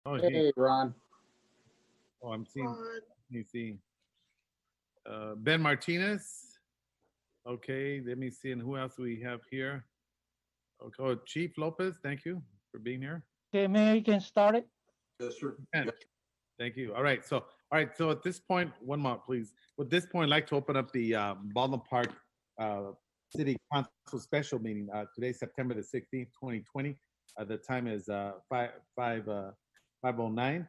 Oh, Hey, Ron. oh, I'm seeing. Let me see. Ben Martinez. Okay, let me see. And who else we have here? Okay, oh, Chief Lopez. Thank you for being here. Okay, Mayor, you can start it. Yes, sir. And thank you. All right. So at this point, one more, please. At this point, I'd like to open up the Baldwin Park City Council special meeting. Today, September the 16th, 2020. The time is 5:09.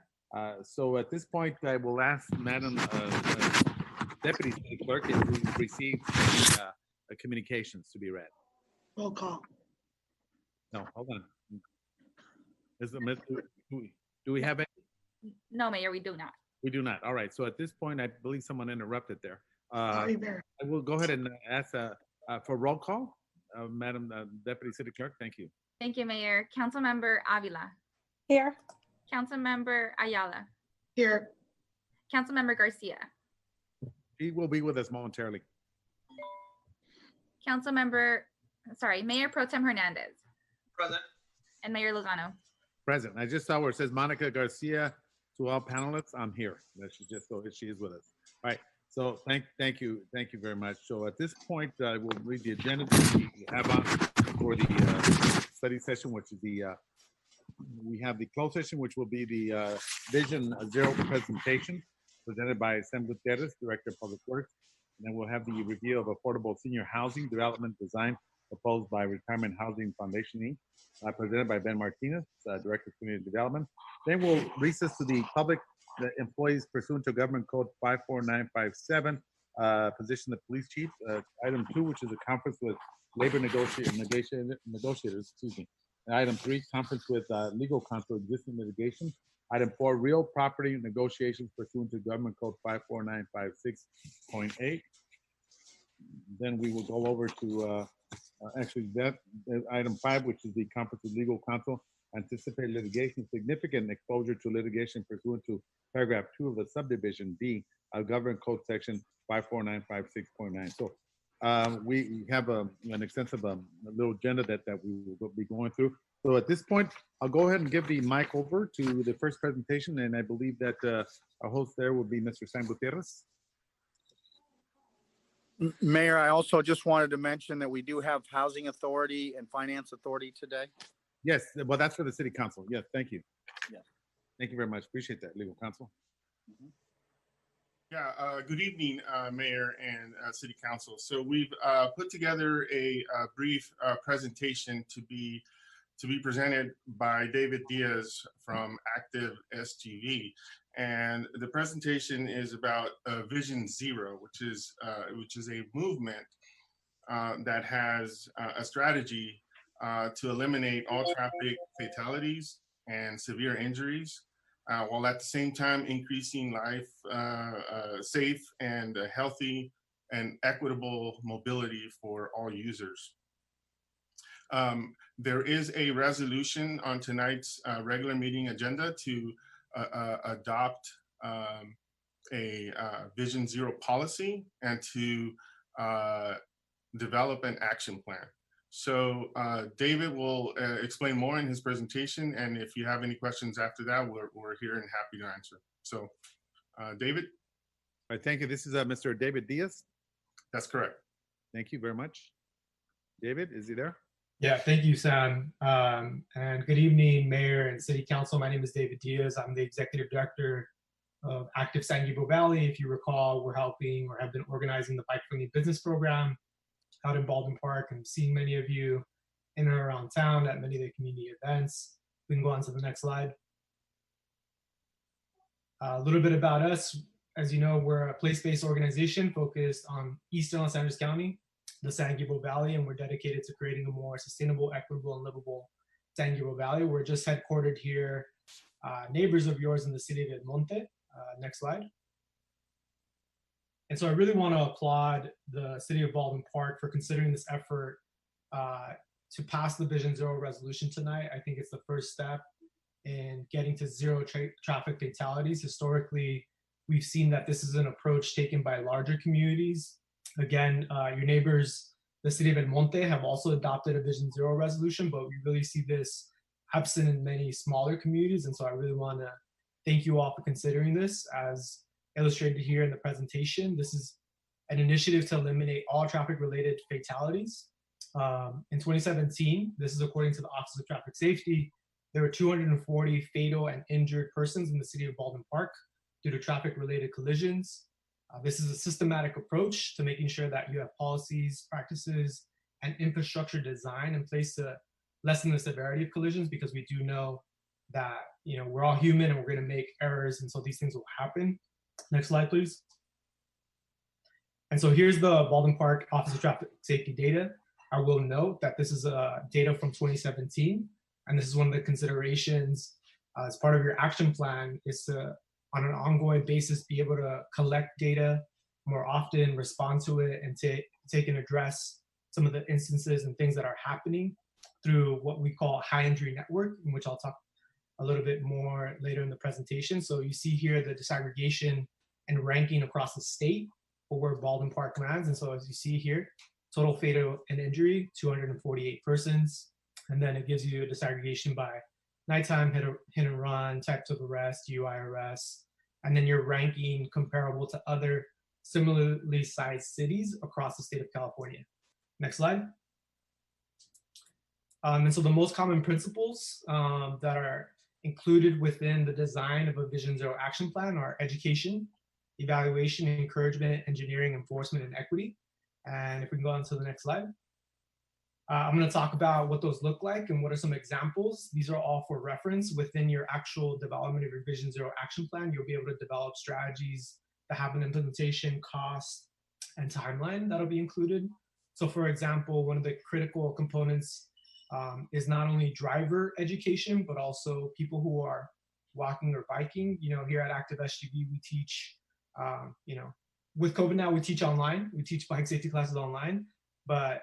So at this point, I will ask Madam Deputy City Clerk if we received any communications to be read. Roll call. No, hold on. Do we have any? No, Mayor, we do not. We do not. All right. So at this point, I believe someone interrupted there. Sorry, Mayor. I will go ahead and ask for roll call. Madam Deputy City Clerk, thank you. Thank you, Mayor. Councilmember Avila. Here. Councilmember Ayala. Here. Councilmember Garcia. He will be with us momentarily. Mayor Pro Tem Hernandez. Present. And Mayor Lozano. Present. I just saw where it says Monica Garcia to all panelists. I'm here. She is with us. All right. So thank you very much. So at this point, I will read the agenda that we have on for the study session, which is we have the closed session, which will be the Vision Zero presentation presented by Sam Gutierrez, Director of Public Works. And then we'll have the review of affordable senior housing development design proposed by Retirement Housing Foundation, Inc., presented by Ben Martinez, Director of Community Development. Then we'll recess to the public employees pursuant to Government Code 54957, position the police chief. Item 2, which is a conference with labor negotiators. Excuse me. And item 3, conference with legal counsel existing litigation. Item 4, real property negotiations pursuant to Government Code 54956.8. Then we will go over to item 5, which is the conference with legal counsel, anticipated litigation, significant exposure to litigation pursuant to paragraph 2 of the subdivision D of Government Code section 54956.9. So we have an extensive little agenda that we will be going through. So at this point, I'll go ahead and give the mic over to the first presentation, and I believe that our host there will be Mr. Sam Gutierrez. Mayor, I also just wanted to mention that we do have Housing Authority and Finance Authority today. Yes, well, that's for the City Council. Yes, thank you. Yeah. Thank you very much. Appreciate that, Legal Counsel. Yeah, good evening, Mayor and City Council. So we've put together a brief presentation to be presented by David Diaz from Active SGV. And the presentation is about Vision Zero, which is a movement that has a strategy to eliminate all traffic fatalities and severe injuries, while at the same time increasing life, safe and healthy and equitable mobility for all users. There is a resolution on tonight's regular meeting agenda to adopt a Vision Zero policy and to develop an action plan. So David will explain more in his presentation, and if you have any questions after that, we're here and happy to answer. So David? All right, thank you. This is Mr. David Diaz. That's correct. Thank you very much. David, is he there? Yeah, thank you, Sam. And good evening, Mayor and City Council. My name is David Diaz. I'm the Executive Director of Active San Gabriel Valley. If you recall, we're helping or have been organizing the Bike-Friendly Business Program out in Baldwin Park. I'm seeing many of you in and around town at many of the community events. We can go on to the next slide. A little bit about us. As you know, we're a place-based organization focused on Eastern Los Angeles County, the San Gabriel Valley, and we're dedicated to creating a more sustainable, equitable, and livable San Gabriel Valley. We're just headquartered here, neighbors of yours in the city of El Monte. Next slide. And so I really want to applaud the city of Baldwin Park for considering this effort to pass the Vision Zero resolution tonight. I think it's the first step in getting to zero traffic fatalities. Historically, we've seen that this is an approach taken by larger communities. Again, your neighbors, the city of El Monte, have also adopted a Vision Zero resolution, but we really see this absent in many smaller communities. And so I really want to thank you all for considering this. As illustrated here in the presentation, this is an initiative to eliminate all traffic-related fatalities. In 2017, this is according to the Office of Traffic Safety, there were 240 fatal and injured persons in the city of Baldwin Park due to traffic-related collisions. This is a systematic approach to making sure that you have policies, practices, and infrastructure design in place to lessen the severity of collisions, because we do know that we're all human and we're going to make errors, and so these things will happen. Next slide, please. And so here's the Baldwin Park Office of Traffic Safety data. I will note that this is data from 2017, and this is one of the considerations as part of your action plan is to, on an ongoing basis, be able to collect data more often, respond to it, and take and address some of the instances and things that are happening through what we call high injury network, in which I'll talk a little bit more later in the presentation. So you see here the disaggregation and ranking across the state for where Baldwin Park lands. And so as you see here, total fatal and injury, 248 persons. And then it gives you a disaggregation by nighttime hit and run, types of arrest, DUI arrests, and then you're ranking comparable to other similarly sized cities across the state of California. Next slide. And so the most common principles that are included within the design of a Vision Zero action plan are education, evaluation, encouragement, engineering, enforcement, and equity. And if we can go on to the next slide. I'm going to talk about what those look like and what are some examples. These are all for reference. Within your actual development of your Vision Zero action plan, you'll be able to develop strategies that have an implementation, cost, and timeline that'll be included. So for example, one of the critical components is not only driver education, but also people who are walking or biking. Here at Active SGV, we teach, with COVID now, we teach online. We teach bike safety classes online, but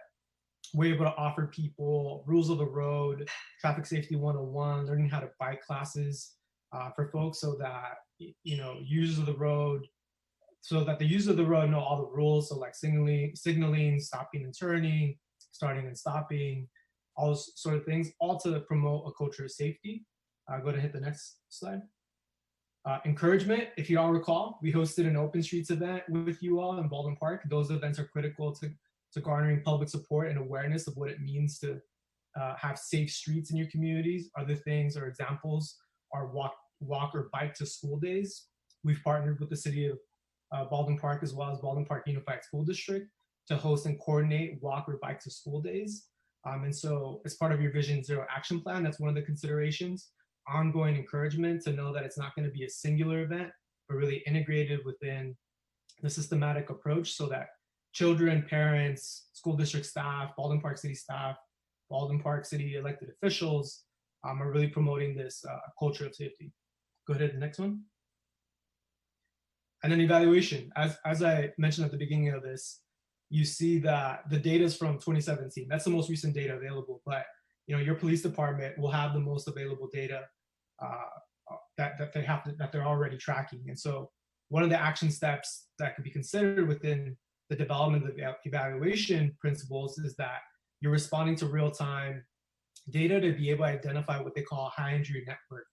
we're able to offer people rules of the road, traffic safety 101, learning how to bike classes for folks so that, users of the road, so that the users of the road know all the rules. So like signaling, stopping and turning, starting and stopping, all those sort of things, all to promote a culture of safety. Go ahead and hit the next slide. Encouragement, if you all recall, we hosted an Open Streets event with you all in Baldwin Park. Those events are critical to garnering public support and awareness of what it means to have safe streets in your communities. Other things or examples are walk or bike to school days. We've partnered with the city of Baldwin Park as well as Baldwin Park Unified School District to host and coordinate walk or bike to school days. And so as part of your Vision Zero action plan, that's one of the considerations. Ongoing encouragement to know that it's not going to be a singular event, but really integrated within the systematic approach so that children, parents, school district staff, Baldwin Park City staff, Baldwin Park City elected officials are really promoting this culture of safety. Go ahead, the next one. And then evaluation. As I mentioned at the beginning of this, you see that the data is from 2017. That's the most recent data available, but your police department will have the most available data that they're already tracking. And so one of the action steps that could be considered within the development of the evaluation principles is that you're responding to real-time data to be able to identify what they call a high injury network.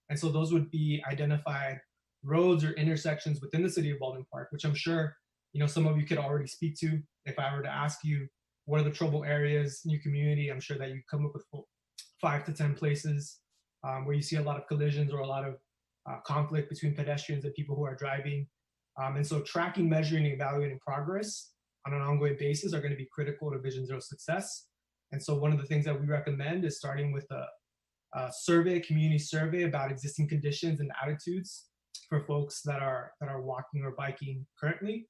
And so those would be identified roads or intersections within the city of Baldwin Park, which I'm sure some of you could already speak to. If I were to ask you, what are the trouble areas in your community? I'm sure that you come up with 5 to 10 places where you see a lot of collisions or a lot of conflict between pedestrians and people who are driving. And so tracking, measuring, and evaluating progress on an ongoing basis are going to be critical to Vision Zero success. And so one of the things that we recommend is starting with a survey, community survey about existing conditions and attitudes for folks that are walking or biking currently.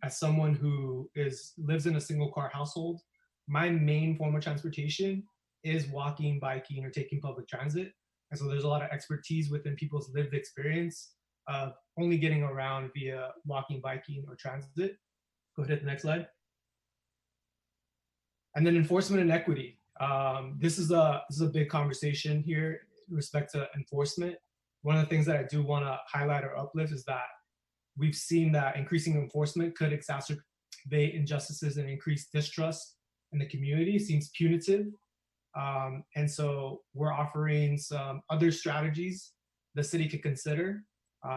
As someone who lives in a single car household, my main form of transportation is walking, biking, or taking public transit. And so there's a lot of expertise within people's lived experience of only getting around via walking, biking, or transit. Go ahead to the next slide. And then enforcement and equity. This is a big conversation here with respect to enforcement. One of the things that I do want to highlight or uplift is that we've seen that increasing enforcement could exacerbate injustices and increase distrust in the community. It seems punitive And so we're offering some other strategies the city could consider,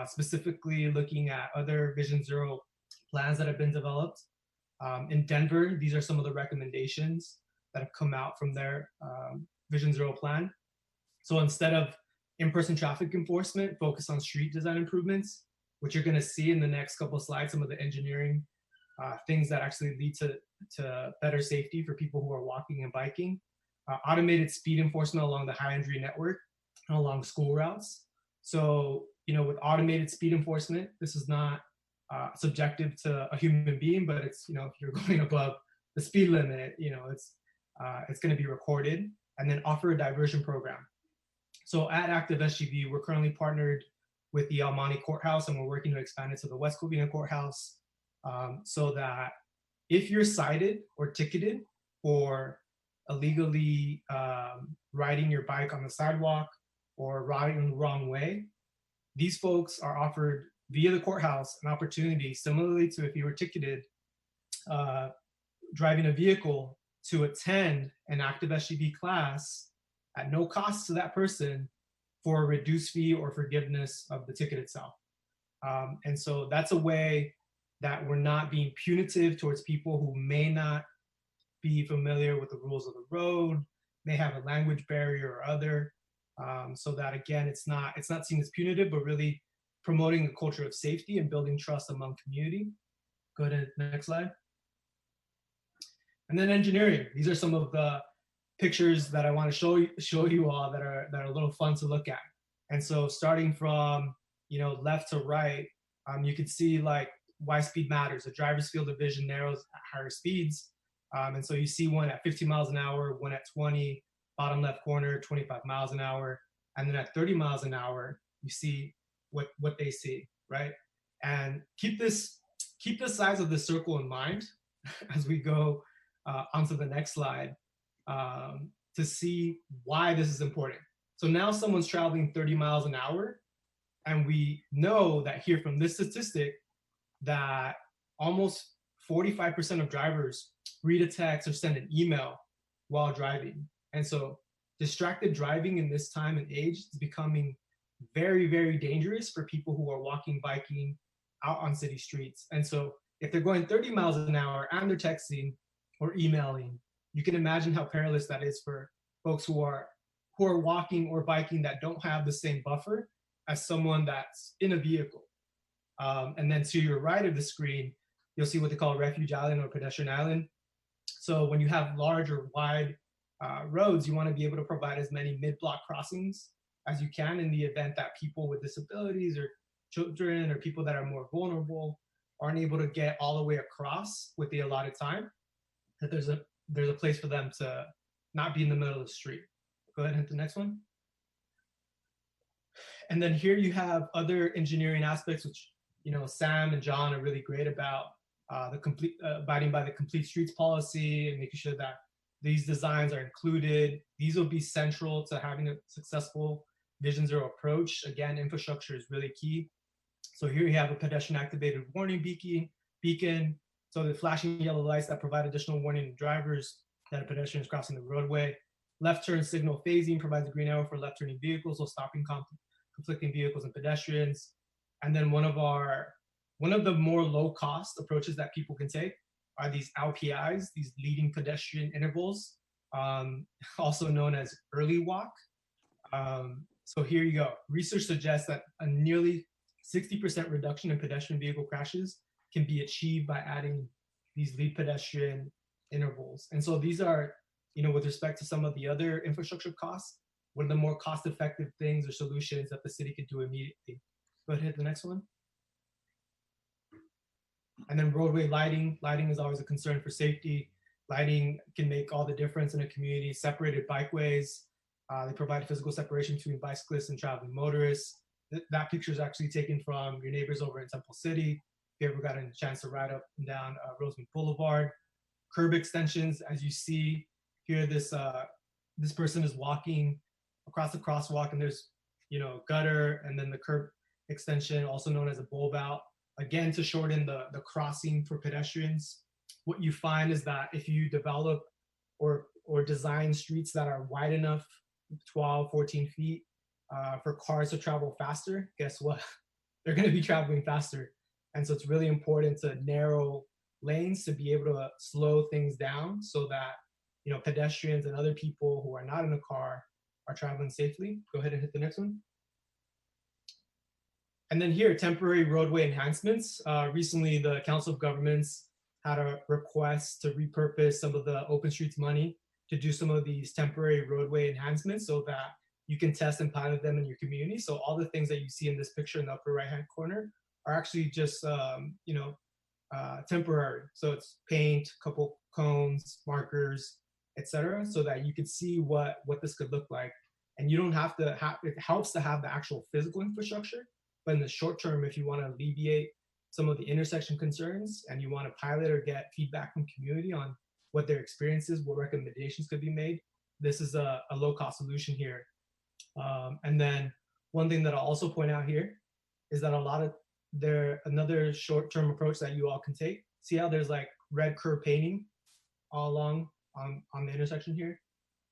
specifically looking at other Vision Zero plans that have been developed. In Denver, these are some of the recommendations that have come out from their Vision Zero plan. So instead of in-person traffic enforcement, focus on street design improvements, which you're going to see in the next couple of slides, some of the engineering things that actually lead to better safety for people who are walking and biking. Automated speed enforcement along the high entry network and along school routes. So, with automated speed enforcement, this is not subjective to a human being, but it's, if you're going above the speed limit, it's going to be recorded, and then offer a diversion program. So at Active SGV, we're currently partnered with the El Monte Courthouse, and we're working to expand it to the West Covina Courthouse, so that if you're cited or ticketed for illegally riding your bike on the sidewalk or riding the wrong way, these folks are offered via the courthouse an opportunity, similarly to if you were ticketed driving a vehicle, to attend an Active SGV class at no cost to that person for a reduced fee or forgiveness of the ticket itself. And so that's a way that we're not being punitive towards people who may not be familiar with the rules of the road, may have a language barrier or other, so that again, it's not seen as punitive, but really promoting a culture of safety and building trust among community. Go ahead, next slide. And then engineering. These are some of the pictures that I want to show you all that are a little fun to look at. And so starting from left to right, you can see like why speed matters. The driver's field of vision narrows at higher speeds. And so you see one at 15 miles an hour, one at 20, bottom left corner, 25 miles an hour. And then at 30 miles an hour, you see what they see, right? And keep the size of the circle in mind as we go onto the next slide, to see why this is important. So now someone's traveling 30 miles an hour, and we know that here from this statistic that almost 45% of drivers read a text or send an email while driving. And so distracted driving in this time and age is becoming very, very dangerous for people who are walking, biking out on city streets. And so if they're going 30 miles an hour and they're texting or emailing, you can imagine how perilous that is for folks who are walking or biking that don't have the same buffer as someone that's in a vehicle. And then to your right of the screen, you'll see what they call a refuge island or pedestrian island. So when you have large or wide roads, you want to be able to provide as many mid-block crossings as you can in the event that people with disabilities or children or people that are more vulnerable aren't able to get all the way across with the allotted time, that there's a place for them to not be in the middle of the street. Go ahead and hit the next one. And then here you have other engineering aspects, which Sam and John are really great about, abiding by the complete streets policy and making sure that these designs are included. These will be central to having a successful Vision Zero approach. Again, infrastructure is really key. So here you have a pedestrian activated warning beacon. So the flashing yellow lights that provide additional warning to drivers that a pedestrian is crossing the roadway. Left turn signal phasing provides a green arrow for left turning vehicles, so stopping conflicting vehicles and pedestrians. And then one of the more low cost approaches that people can take are these LPIs, these leading pedestrian intervals, also known as early walk. So here you go. Research suggests that a nearly 60% reduction in pedestrian vehicle crashes can be achieved by adding these lead pedestrian intervals. And so these are, with respect to some of the other infrastructure costs, one of the more cost-effective things or solutions that the city could do immediately. Go ahead, hit the next one. And then roadway lighting. Lighting is always a concern for safety. Lighting can make all the difference in a community. Separated bikeways. They provide physical separation between bicyclists and traveling motorists. That picture is actually taken from your neighbors over in Temple City. If you ever got a chance to ride up and down Rosemead Boulevard. Curb extensions, as you see here, this person is walking across the crosswalk, and there's gutter, and then the curb extension, also known as a bulb out, again to shorten the crossing for pedestrians. What you find is that if you develop or or design streets that are wide enough, 12, 14 feet, for cars to travel faster, guess what? They're going to be traveling faster. And so it's really important to narrow lanes to be able to slow things down so that, pedestrians and other people who are not in a car are traveling safely. Go ahead and hit the next one. And then here, temporary roadway enhancements. Recently, the Council of Governments had a request to repurpose some of the open streets money to do some of these temporary roadway enhancements so that you can test and pilot them in your community. So all the things that you see in this picture in the upper right-hand corner are actually just, temporary. So it's paint, couple cones, markers, etc., so that you could see what this could look like. And you don't have to have, it helps to have the actual physical infrastructure, but in the short term, if you want to alleviate some of the intersection concerns and you want to pilot or get feedback from community on what their experience is, what recommendations could be made, this is a low-cost solution here. And then one thing that I'll also point out here is that another short-term approach that you all can take. See how there's like red curb painting all along on the intersection here?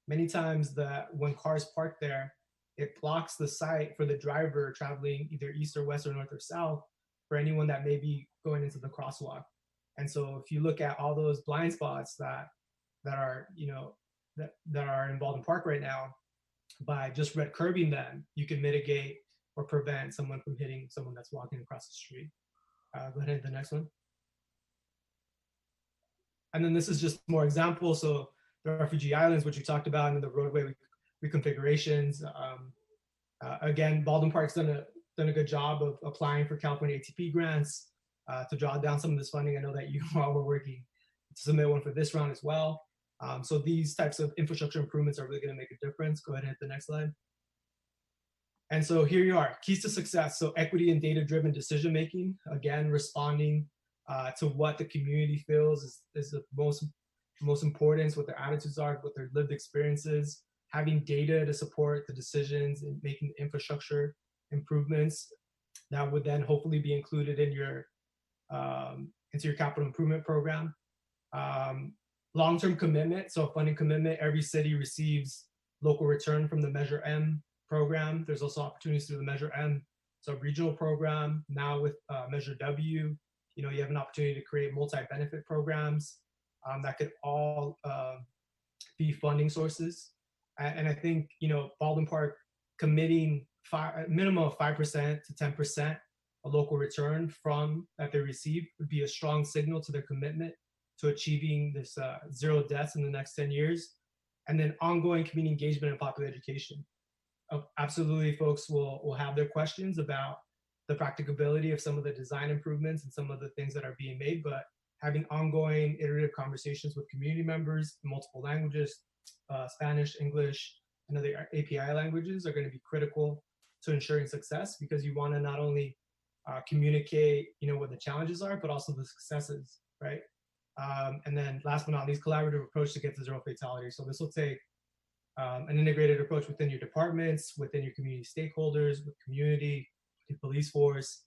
Many times when cars park there, it blocks the sight for the driver traveling either east or west or north or south for anyone that may be going into the crosswalk. And so if you look at all those blind spots that are in Baldwin Park right now, by just red curbing them, you can mitigate or prevent someone from hitting someone that's walking across the street. Go ahead and hit the next one. And then this is just more examples. So the refugee islands, which we talked about, and the roadway reconfigurations. Again, Baldwin Park's done a good job of applying for California ATP grants to draw down some of this funding. I know that you all were working to submit one for this round as well. So these types of infrastructure improvements are really going to make a difference. Go ahead and hit the next slide. And so here you are, keys to success. So equity and data-driven decision-making, again, responding to what the community feels is the most important, what their attitudes are, what their lived experiences, having data to support the decisions and making infrastructure improvements that would then hopefully be included in your into your capital improvement program. Long-term commitment, so a funding commitment. Every city receives local return from the Measure M program. There's also opportunities through the Measure M sub-regional program. Now with Measure W, you have an opportunity to create multi-benefit programs that could all be funding sources. And I think, Baldwin Park committing a minimum of 5% to 10% a local return from that they receive would be a strong signal to their commitment to achieving this 0 deaths in the next 10 years. And then ongoing community engagement and popular education. Absolutely, folks will have their questions about the practicability of some of the design improvements and some of the things that are being made, but having ongoing iterative conversations with community members in multiple languages, Spanish, English, and other API languages are going to be critical to ensuring success, because you want to not only communicate, what the challenges are, but also the successes, right? And then last but not least, collaborative approach to get to 0 fatality. So this will take an integrated approach within your departments, within your community stakeholders, with community, the police force,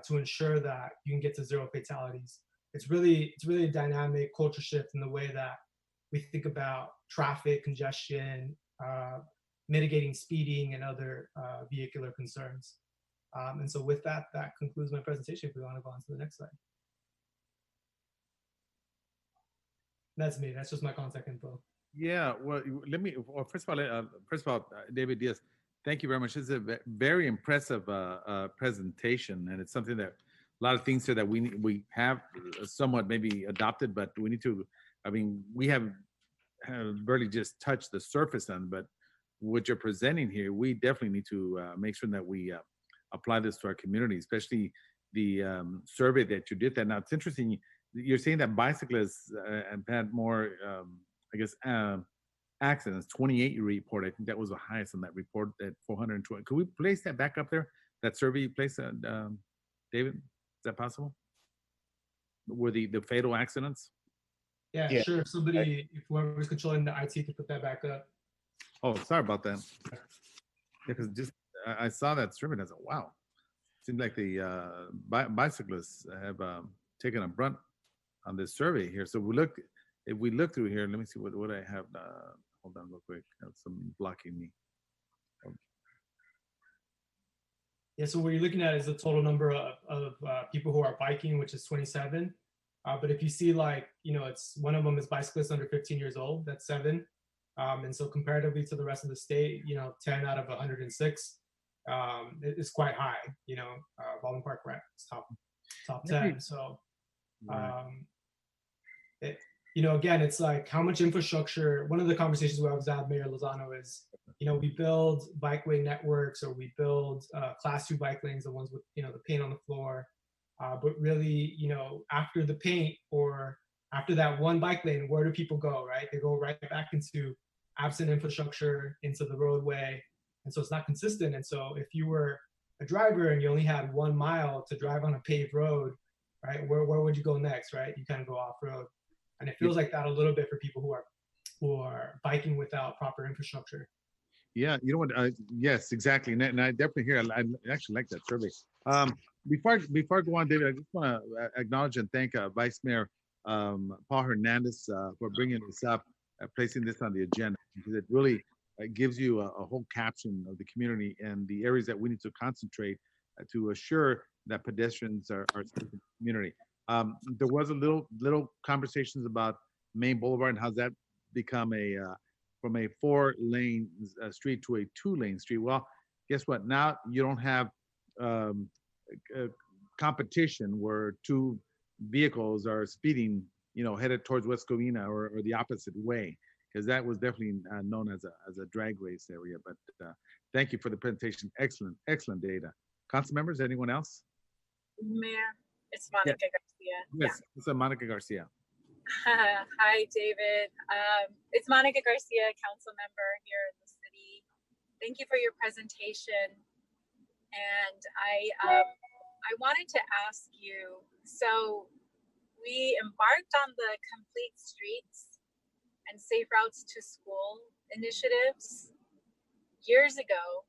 to ensure that you can get to 0 fatalities. It's really a dynamic culture shift in the way that we think about traffic congestion, mitigating speeding and other vehicular concerns. And so with that concludes my presentation. If we want to go on to the next slide. That's me. That's just my contact info. Yeah, well, first of all, David Diaz, thank you very much. This is a very impressive presentation, and it's something that a lot of things here that we have somewhat maybe adopted, but we need to. I mean, we have barely just touched the surface on, but what you're presenting here, we definitely need to make sure that we apply this to our community, especially the survey that you did. That now it's interesting. You're saying that bicyclists have had more, I guess, accidents. 28 you report. I think that was the highest on that report at 420. Could we place that back up there? That survey you placed, David? Is that possible? Were the fatal accidents? Yeah, sure. Somebody, if whoever's controlling the IT, could put that back up. Oh, sorry about that. Because just I saw that survey and I said, wow. Seems like the bicyclists have taken a brunt on this survey here. So we looked, if we look through here, let me see what I have. Hold on real quick. Some blocking me. Yeah, so what you're looking at is the total number of people who are biking, which is 27. But if you see like, it's one of them is bicyclists under 15 years old, that's 7. And so comparatively to the rest of the state, 10 out of 106 is quite high, Baldwin Park ranks top 10. So, again, it's like how much infrastructure, one of the conversations we always have, Mayor Lozano, is, we build bikeway networks or we build class 2 bike lanes, the ones with, the paint on the floor. But really, after the paint or after that one bike lane, where do people go, right? They go right back into absent infrastructure, into the roadway. And so it's not consistent. And so if you were a driver and you only had 1 mile to drive on a paved road, right, where would you go next, right? You kind of go off road. And it feels like that a little bit for people who are biking without proper infrastructure. Yeah, you know what? Yes, exactly. And I definitely hear. I actually like that survey. Before I go on, David, I just want to acknowledge and thank Vice Mayor Paul Hernandez for bringing this up, placing this on the agenda, because it really gives you a whole caption of the community and the areas that we need to concentrate to assure that pedestrians are safe in the community. There was a little conversations about Main Boulevard and how's that become from a 4-lane street to a 2-lane street. Well, guess what? Now you don't have competition where 2 vehicles are speeding, headed towards West Covina or the opposite way, because that was definitely known as a drag race area. But thank you for the presentation. Excellent data. Council members, anyone else? Mayor, it's Monica Garcia. Yes, it's Monica Garcia. Hi, David. It's Monica Garcia, council member here in the city. Thank you for your presentation. And I wanted to ask you, so we embarked on the Complete Streets and Safe Routes to School initiatives years ago.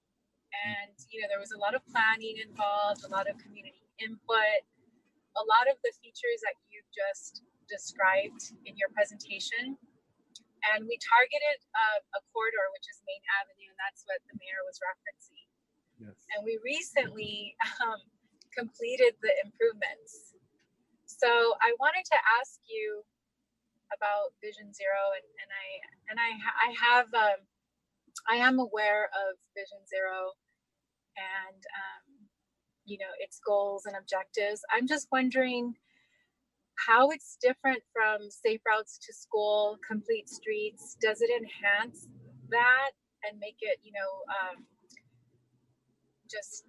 And, there was a lot of planning involved, a lot of community input, a lot of the features that you just described in your presentation. And we targeted a corridor, which is Main Avenue, and that's what the mayor was referencing. Yes. And we recently completed the improvements. So I wanted to ask you about Vision Zero, and I am aware of Vision Zero and its goals and objectives. I'm just wondering how it's different from Safe Routes to School, Complete Streets. Does it enhance that and make it, just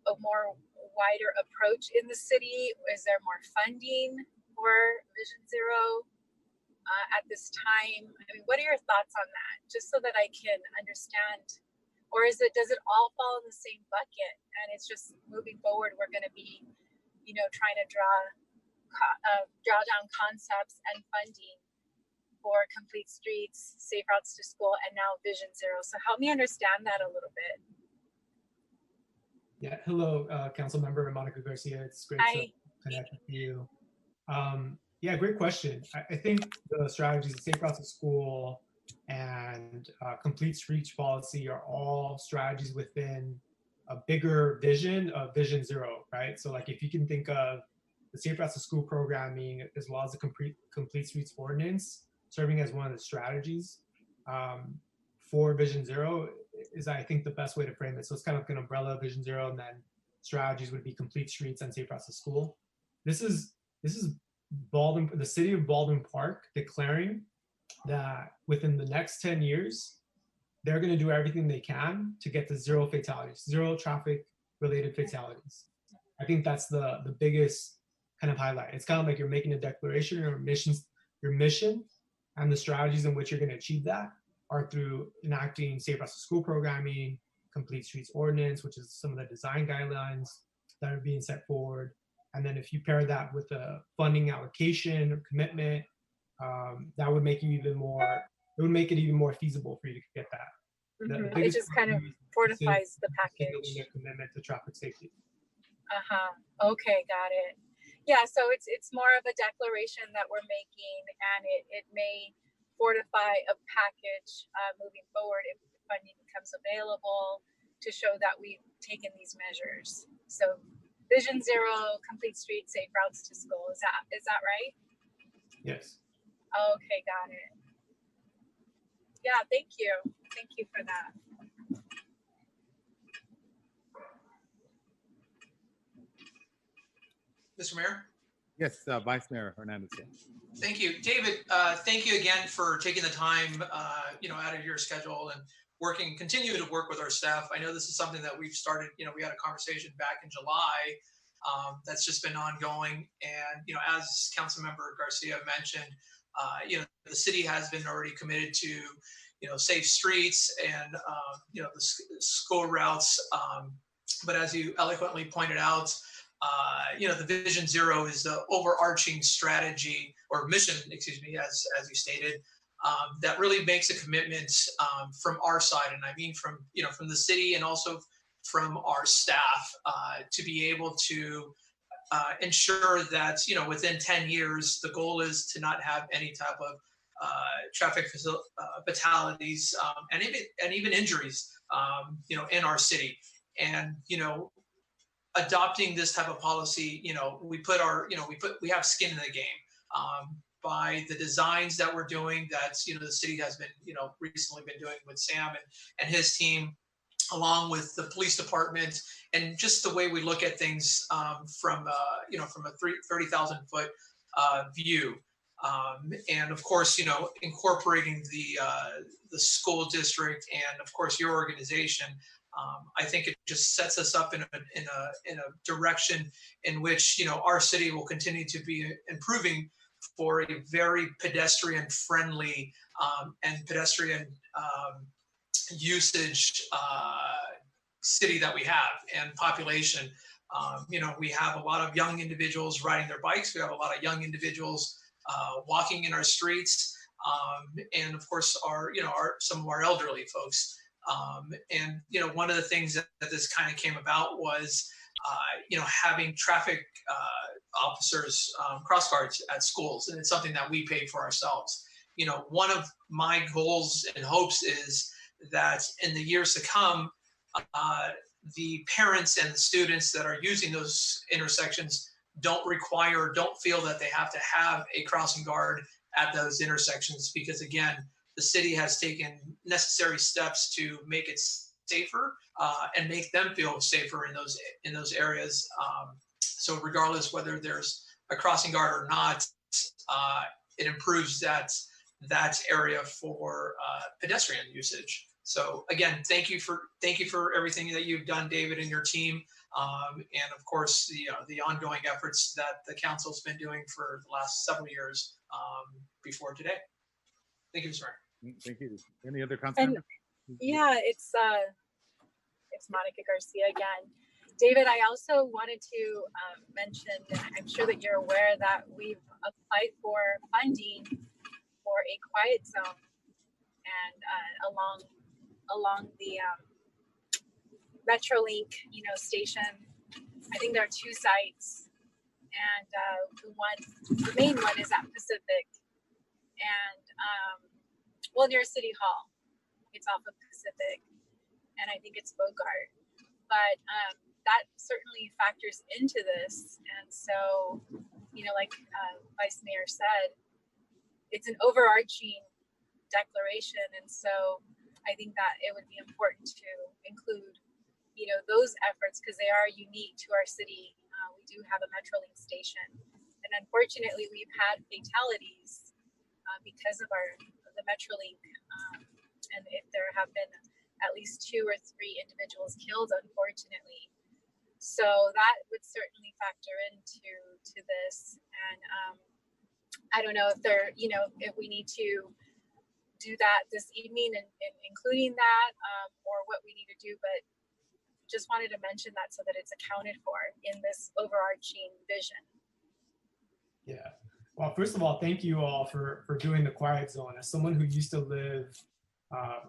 a more wider approach in the city? Is there more funding for Vision Zero at this time? I mean, what are your thoughts on that? Just so that I can understand. Or does it all fall in the same bucket and it's just moving forward, we're going to be, trying to draw down concepts and funding for Complete Streets, Safe Routes to School, and now Vision Zero. So help me understand that a little bit. Yeah, hello, Council Member Monica Garcia. It's great to connect with you. Yeah, great question. I think the strategies of Safe Routes to School and Complete Streets policy are all strategies within a bigger vision of Vision Zero, right? So like if you can think of the Safe Routes to School programming as well as the Complete Streets ordinance serving as one of the strategies for Vision Zero is, I think, the best way to frame it. So it's kind of like an umbrella of Vision Zero, and then strategies would be Complete Streets and Safe Routes to School. This is Baldwin, the city of Baldwin Park declaring that within the next 10 years, they're going to do everything they can to get to 0 fatalities, 0 traffic related fatalities. I think that's the biggest kind of highlight. It's kind of like you're making a declaration or your mission and the strategies in which you're going to achieve that are through enacting Safe Routes to School programming, Complete Streets ordinance, which is some of the design guidelines that are being set forward. And then if you pair that with a funding allocation or commitment, that would make you it would make it even more feasible for you to get that. It just kind of fortifies the package. Commitment to traffic safety. Okay, got it. Yeah, so it's more of a declaration that we're making, and it may fortify a package moving forward if funding becomes available to show that we've taken these measures. So Vision Zero, complete streets, safe routes to school. Is that right? Yes. Okay, got it. Yeah, thank you. Thank you for that. Mr. Mayor? Yes, Vice Mayor Hernandez. Thank you. David, thank you again for taking the time, out of your schedule and continue to work with our staff. I know this is something that we've started, we had a conversation back in July that's just been ongoing. And, as Councilmember Garcia mentioned, the city has been already committed to, safe streets and, the school routes. But as you eloquently pointed out, the Vision Zero is the overarching strategy or mission, as you stated, that really makes a commitment from our side, and I mean from the city and also from our staff to be able to ensure that within 10 years the goal is to not have any type of traffic fatalities and even injuries, in our city. And adopting this type of policy, we have skin in the game by the designs that we're doing. That's the city has been recently been doing with Sam and his team, along with the police department, and just the way we look at things from a 30,000 foot view. And of course, incorporating the school district and of course your organization. I think it just sets us up in a direction in which our city will continue to be improving for a very pedestrian friendly and pedestrian usage city that we have and population. We have a lot of young individuals riding their bikes. We have a lot of young individuals walking in our streets, and of course some of our elderly folks. And one of the things that this kind of came about was having traffic officers, cross guards at schools, and it's something that we pay for ourselves. One of my goals and hopes is that in the years to come, the parents and the students that are using those intersections don't feel that they have to have a crossing guard at those intersections, because again, the city has taken necessary steps to make it safer and make them feel safer in those areas. So regardless whether there's a crossing guard or not, it improves that area for pedestrian usage. So again, thank you for everything that you've done, David, and your team, and of course the ongoing efforts that the council's been doing for the last several years before today. Thank you, Mr. Mayor. Thank you. Any other council members? Yeah, it's Monica Garcia again. David, I also wanted to mention, I'm sure that you're aware that we've applied for funding for a quiet zone and along the Metrolink, station. I think there are 2 sites, and the main one is at Pacific, and near City Hall. It's off of Pacific, and I think it's Bogart. But that certainly factors into this, and so like Vice Mayor said, it's an overarching declaration, and so I think that it would be important to include those efforts because they are unique to our city. We do have a Metrolink station, and unfortunately we've had fatalities because of the Metrolink, and there have been at least 2 or 3 individuals killed, unfortunately. So that would certainly factor into this. And I don't know if if we need to do that this evening and including that, or what we need to do, but just wanted to mention that so that it's accounted for in this overarching vision. Yeah. Well, first of all, thank you all for doing the quiet zone. As someone who used to live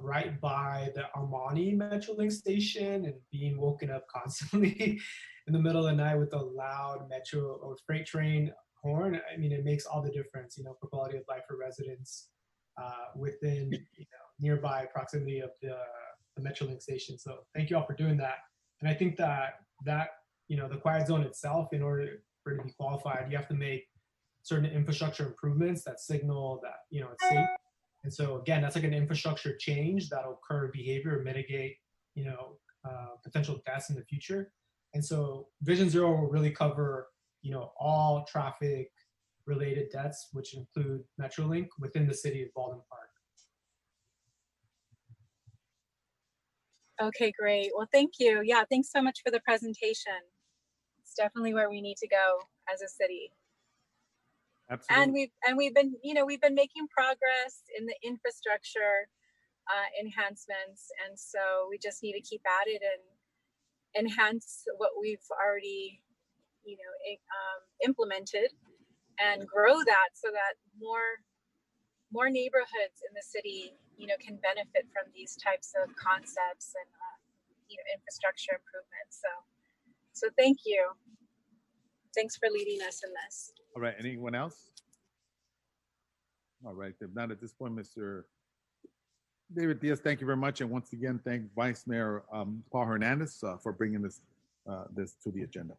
right by the Armani Metrolink station and being woken up constantly, in the middle of the night with a loud metro or freight train horn, I mean, it makes all the difference, you know, for quality of life for residents within, you know, nearby proximity of the Metrolink station. So thank you all for doing that. And I think that you know, the quiet zone itself, in order for it to be qualified, you have to make certain infrastructure improvements that signal that, you know, it's safe. And so again, that's like an infrastructure change that'll curb behavior, mitigate, you know, potential deaths in the future. And so Vision Zero will really cover, you know, all traffic related deaths, which include Metrolink within the city of Baldwin Park. Okay, great. Well, thank you. Yeah, thanks so much for the presentation. It's definitely where we need to go as a city. Absolutely. And we've been, you know, we've been making progress in the infrastructure enhancements, and so we just need to keep at it and enhance what we've already, you know, implemented, and grow that so that more neighborhoods in the city, you know, can benefit from these types of concepts and you know, infrastructure improvements. So thank you. Thanks for leading us in this. All right, anyone else? All right, if not at this point, Mr. David Diaz, thank you very much. And once again, thank Vice Mayor Paul Hernandez for bringing this to the agenda.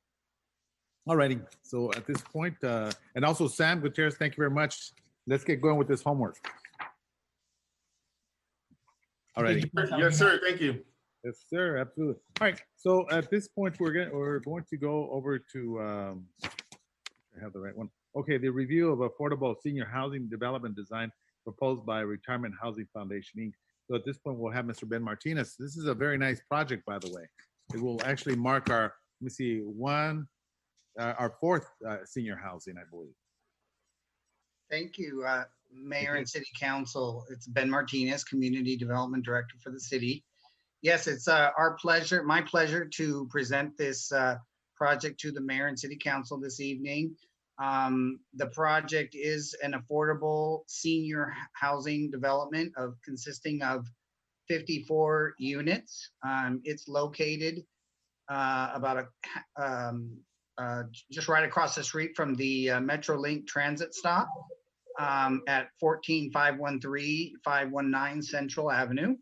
All righty, so at this point, and also Sam Gutierrez, thank you very much. Let's get going with this homework. All righty. Yes, sir. Thank you. Yes, sir. Absolutely. All right. So at this point, we're going to go over to I have the right one. Okay, the review of affordable senior housing development design proposed by Retirement Housing Foundation, Inc. So at this point, we'll have Mr. Ben Martinez. This is a very nice project, by the way. It will actually mark our, let me see, our fourth senior housing, I believe. Thank you, Mayor and City Council. It's Ben Martinez, Community Development Director for the city. Yes, it's my pleasure to present this project to the Mayor and City Council this evening. The project is an affordable senior housing development consisting of 54 units. It's located just right across the street from the Metrolink transit stop at 14513-519 Central Avenue.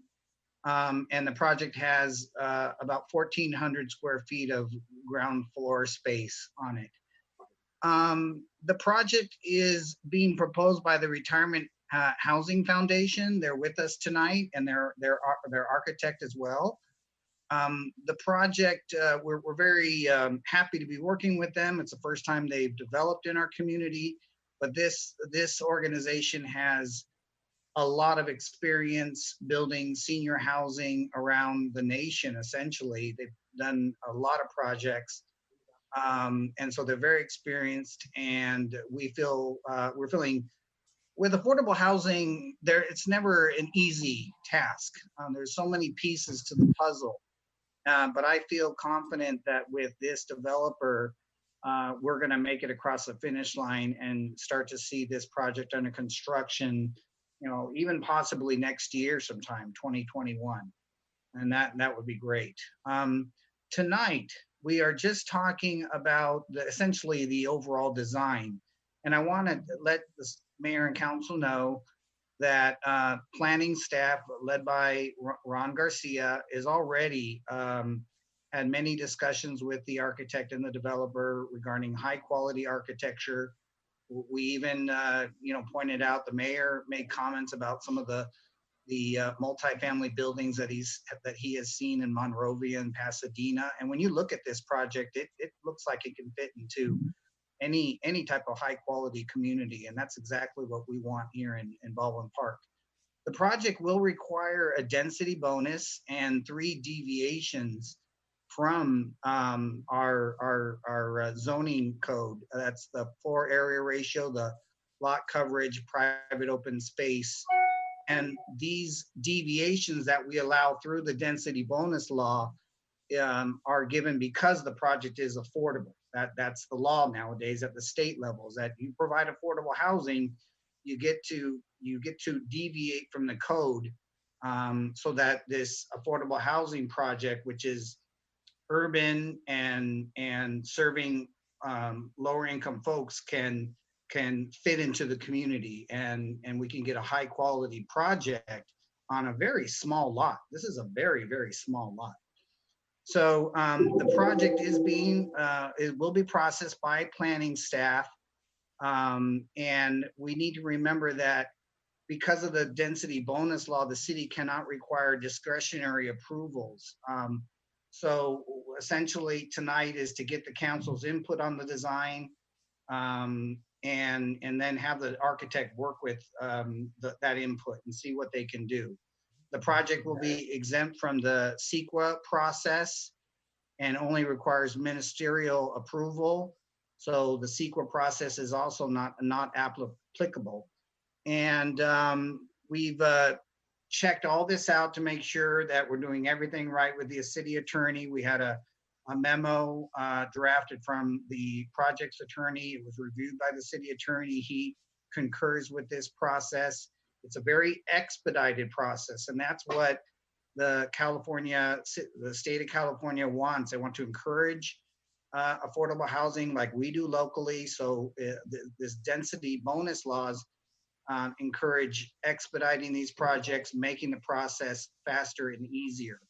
And the project has about 1,400 square feet of ground floor space on it. The project is being proposed by the Retirement Housing Foundation. They're with us tonight, and their architect as well. The project, we're very happy to be working with them. It's the first time they've developed in our community, but this organization has a lot of experience building senior housing around the nation. Essentially, they've done a lot of projects, and so they're very experienced. And we're feeling with affordable housing, it's never an easy task. There's so many pieces to the puzzle. But I feel confident that with this developer, we're going to make it across the finish line and start to see this project under construction, you know, even possibly next year sometime, 2021. And that would be great. Tonight, we are just talking about essentially the overall design. And I want to let the Mayor and Council know that planning staff led by Ron Garcia is already had many discussions with the architect and the developer regarding high quality architecture. We even pointed out, the mayor made comments about some of the multifamily buildings that he has seen in Monrovia and Pasadena. And when you look at this project, it looks like it can fit into any type of high quality community. And that's exactly what we want here in Baldwin Park. The project will require a density bonus and 3 deviations from our zoning code. That's the floor area ratio, the lot coverage, private open space. And these deviations that we allow through the density bonus law are given because the project is affordable. That's the law nowadays at the state levels, that you provide affordable housing, you get to deviate from the code so that this affordable housing project, which is urban and serving lower income folks can fit into the community, and we can get a high quality project on a very small lot. This is a very, very small lot. So the project is being, it will be processed by planning staff. And we need to remember that because of the density bonus law, the city cannot require discretionary approvals. So essentially tonight is to get the council's input on the design, and then have the architect work with that input and see what they can do. The project will be exempt from the CEQA process and only requires ministerial approval. So the CEQA process is also not applicable. And we've checked all this out to make sure that we're doing everything right with the city attorney. We had a memo drafted from the project's attorney. It was reviewed by the city attorney. He concurs with this process. It's a very expedited process, and that's what the state of California wants. They want to encourage affordable housing like we do locally. So this density bonus laws encourage expediting these projects, making the process faster and easier.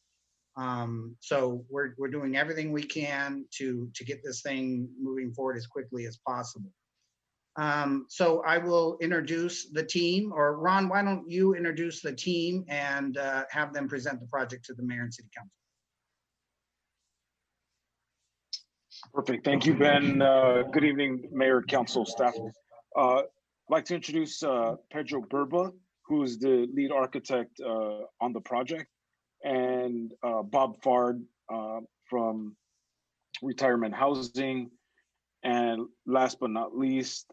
So we're doing everything we can to get this thing moving forward as quickly as possible. So I will introduce the team, or Ron, why don't you introduce the team and have them present the project to the mayor and city council. Perfect. Thank you, Ben. Good evening, Mayor, Council, staff. I'd like to introduce Pedro Burba, who is the lead architect on the project, and Bob Fard from Retirement Housing, and last but not least,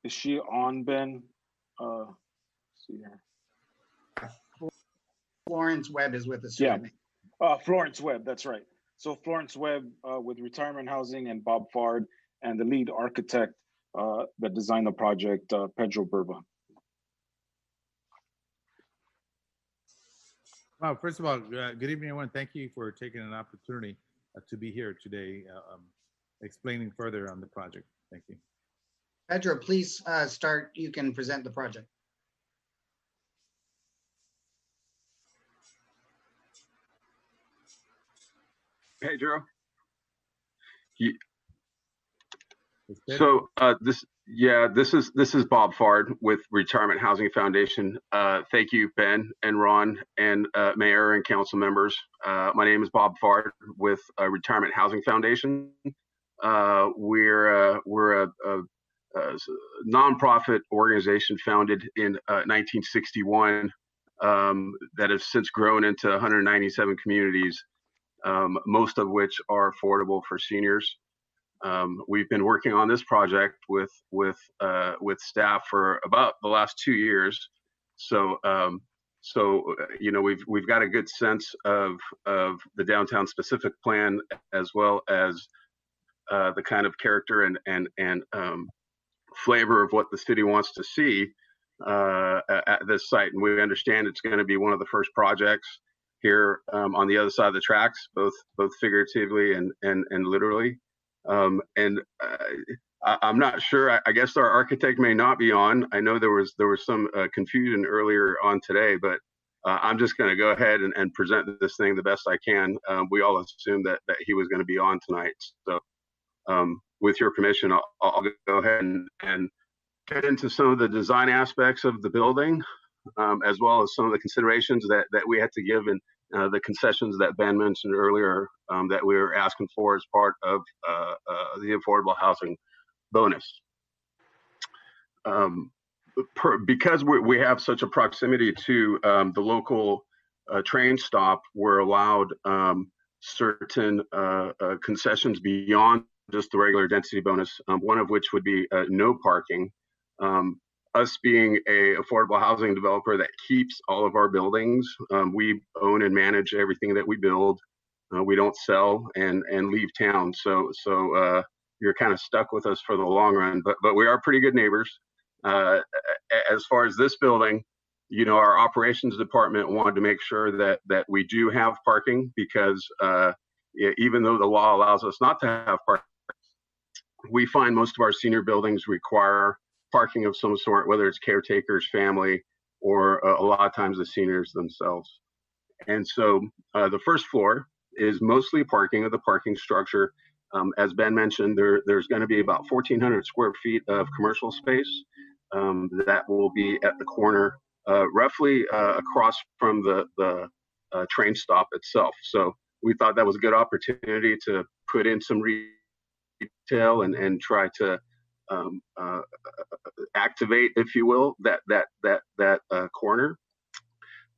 is she on, Ben? Let's see here. Florence Webb is with us. Yeah. Florence Webb, that's right. So Florence Webb with Retirement Housing, and Bob Fard, and the lead architect that designed the project, Pedro Burba. Wow, first of all, good evening, everyone. Thank you for taking an opportunity to be here today, explaining further on the project. Thank you. Pedro, please start. You can present the project. Pedro. So this is Bob Fard with Retirement Housing Foundation. Thank you, Ben and Ron and Mayor and council members. My name is Bob Fard with Retirement Housing Foundation. We're a nonprofit organization founded in 1961 that has since grown into 197 communities, most of which are affordable for seniors. We've been working on this project with staff for about the last 2 years. So you know, we've got a good sense of the downtown specific plan, as well as the kind of character and flavor of what the city wants to see at this site. And we understand it's going to be one of the first projects here on the other side of the tracks, both figuratively and literally. I'm not sure. I guess our architect may not be on. I know there was some confusion earlier on today, but I'm just going to go ahead and present this thing the best I can. We all assumed that he was going to be on tonight. So with your permission, I'll go ahead and get into some of the design aspects of the building, as well as some of the considerations that we had to give, and the concessions that Ben mentioned earlier that we were asking for as part of the affordable housing bonus. Because we have such a proximity to the local train stop, we're allowed certain concessions beyond just the regular density bonus, one of which would be no parking. Us being a affordable housing developer that keeps all of our buildings, we own and manage everything that we build. We don't sell and leave town. So you're kind of stuck with us for the long run, but we are pretty good neighbors. As far as this building, our operations department wanted to make sure that we do have parking because even though the law allows us not to have parking, we find most of our senior buildings require parking of some sort, whether it's caretakers, family, or a lot of times the seniors themselves. And so the first floor is mostly parking of the parking structure. As Ben mentioned, there's going to be about 1,400 square feet of commercial space that will be at the corner, roughly across from the train stop itself. So we thought that was a good opportunity to put in some retail and try to activate, if you will, that corner.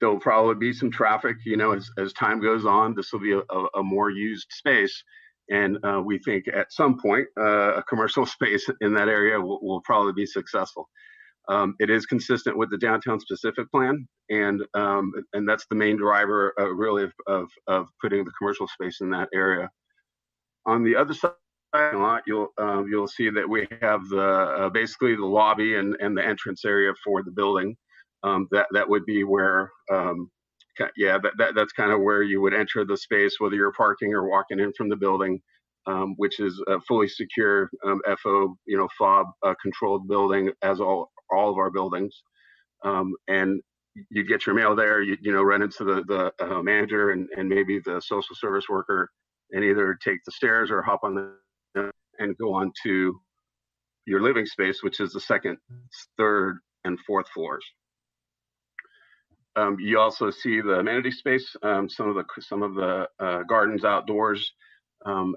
There'll probably be some traffic, as time goes on. This will be a more used space, and we think at some point a commercial space in that area will probably be successful. It is consistent with the downtown specific plan, and that's the main driver really of putting the commercial space in that area. On the other side of the lot, you'll see that we have the basically the lobby and the entrance area for the building. That would be where, that's kind of where you would enter the space, whether you're parking or walking in from the building, which is a fully secure FO, fob controlled building, as all of our buildings. And you get your mail there, run into the manager and maybe the social service worker, and either take the stairs or hop on and go on to your living space, which is the second, third, and fourth floors. You also see the amenity space, some of the gardens outdoors,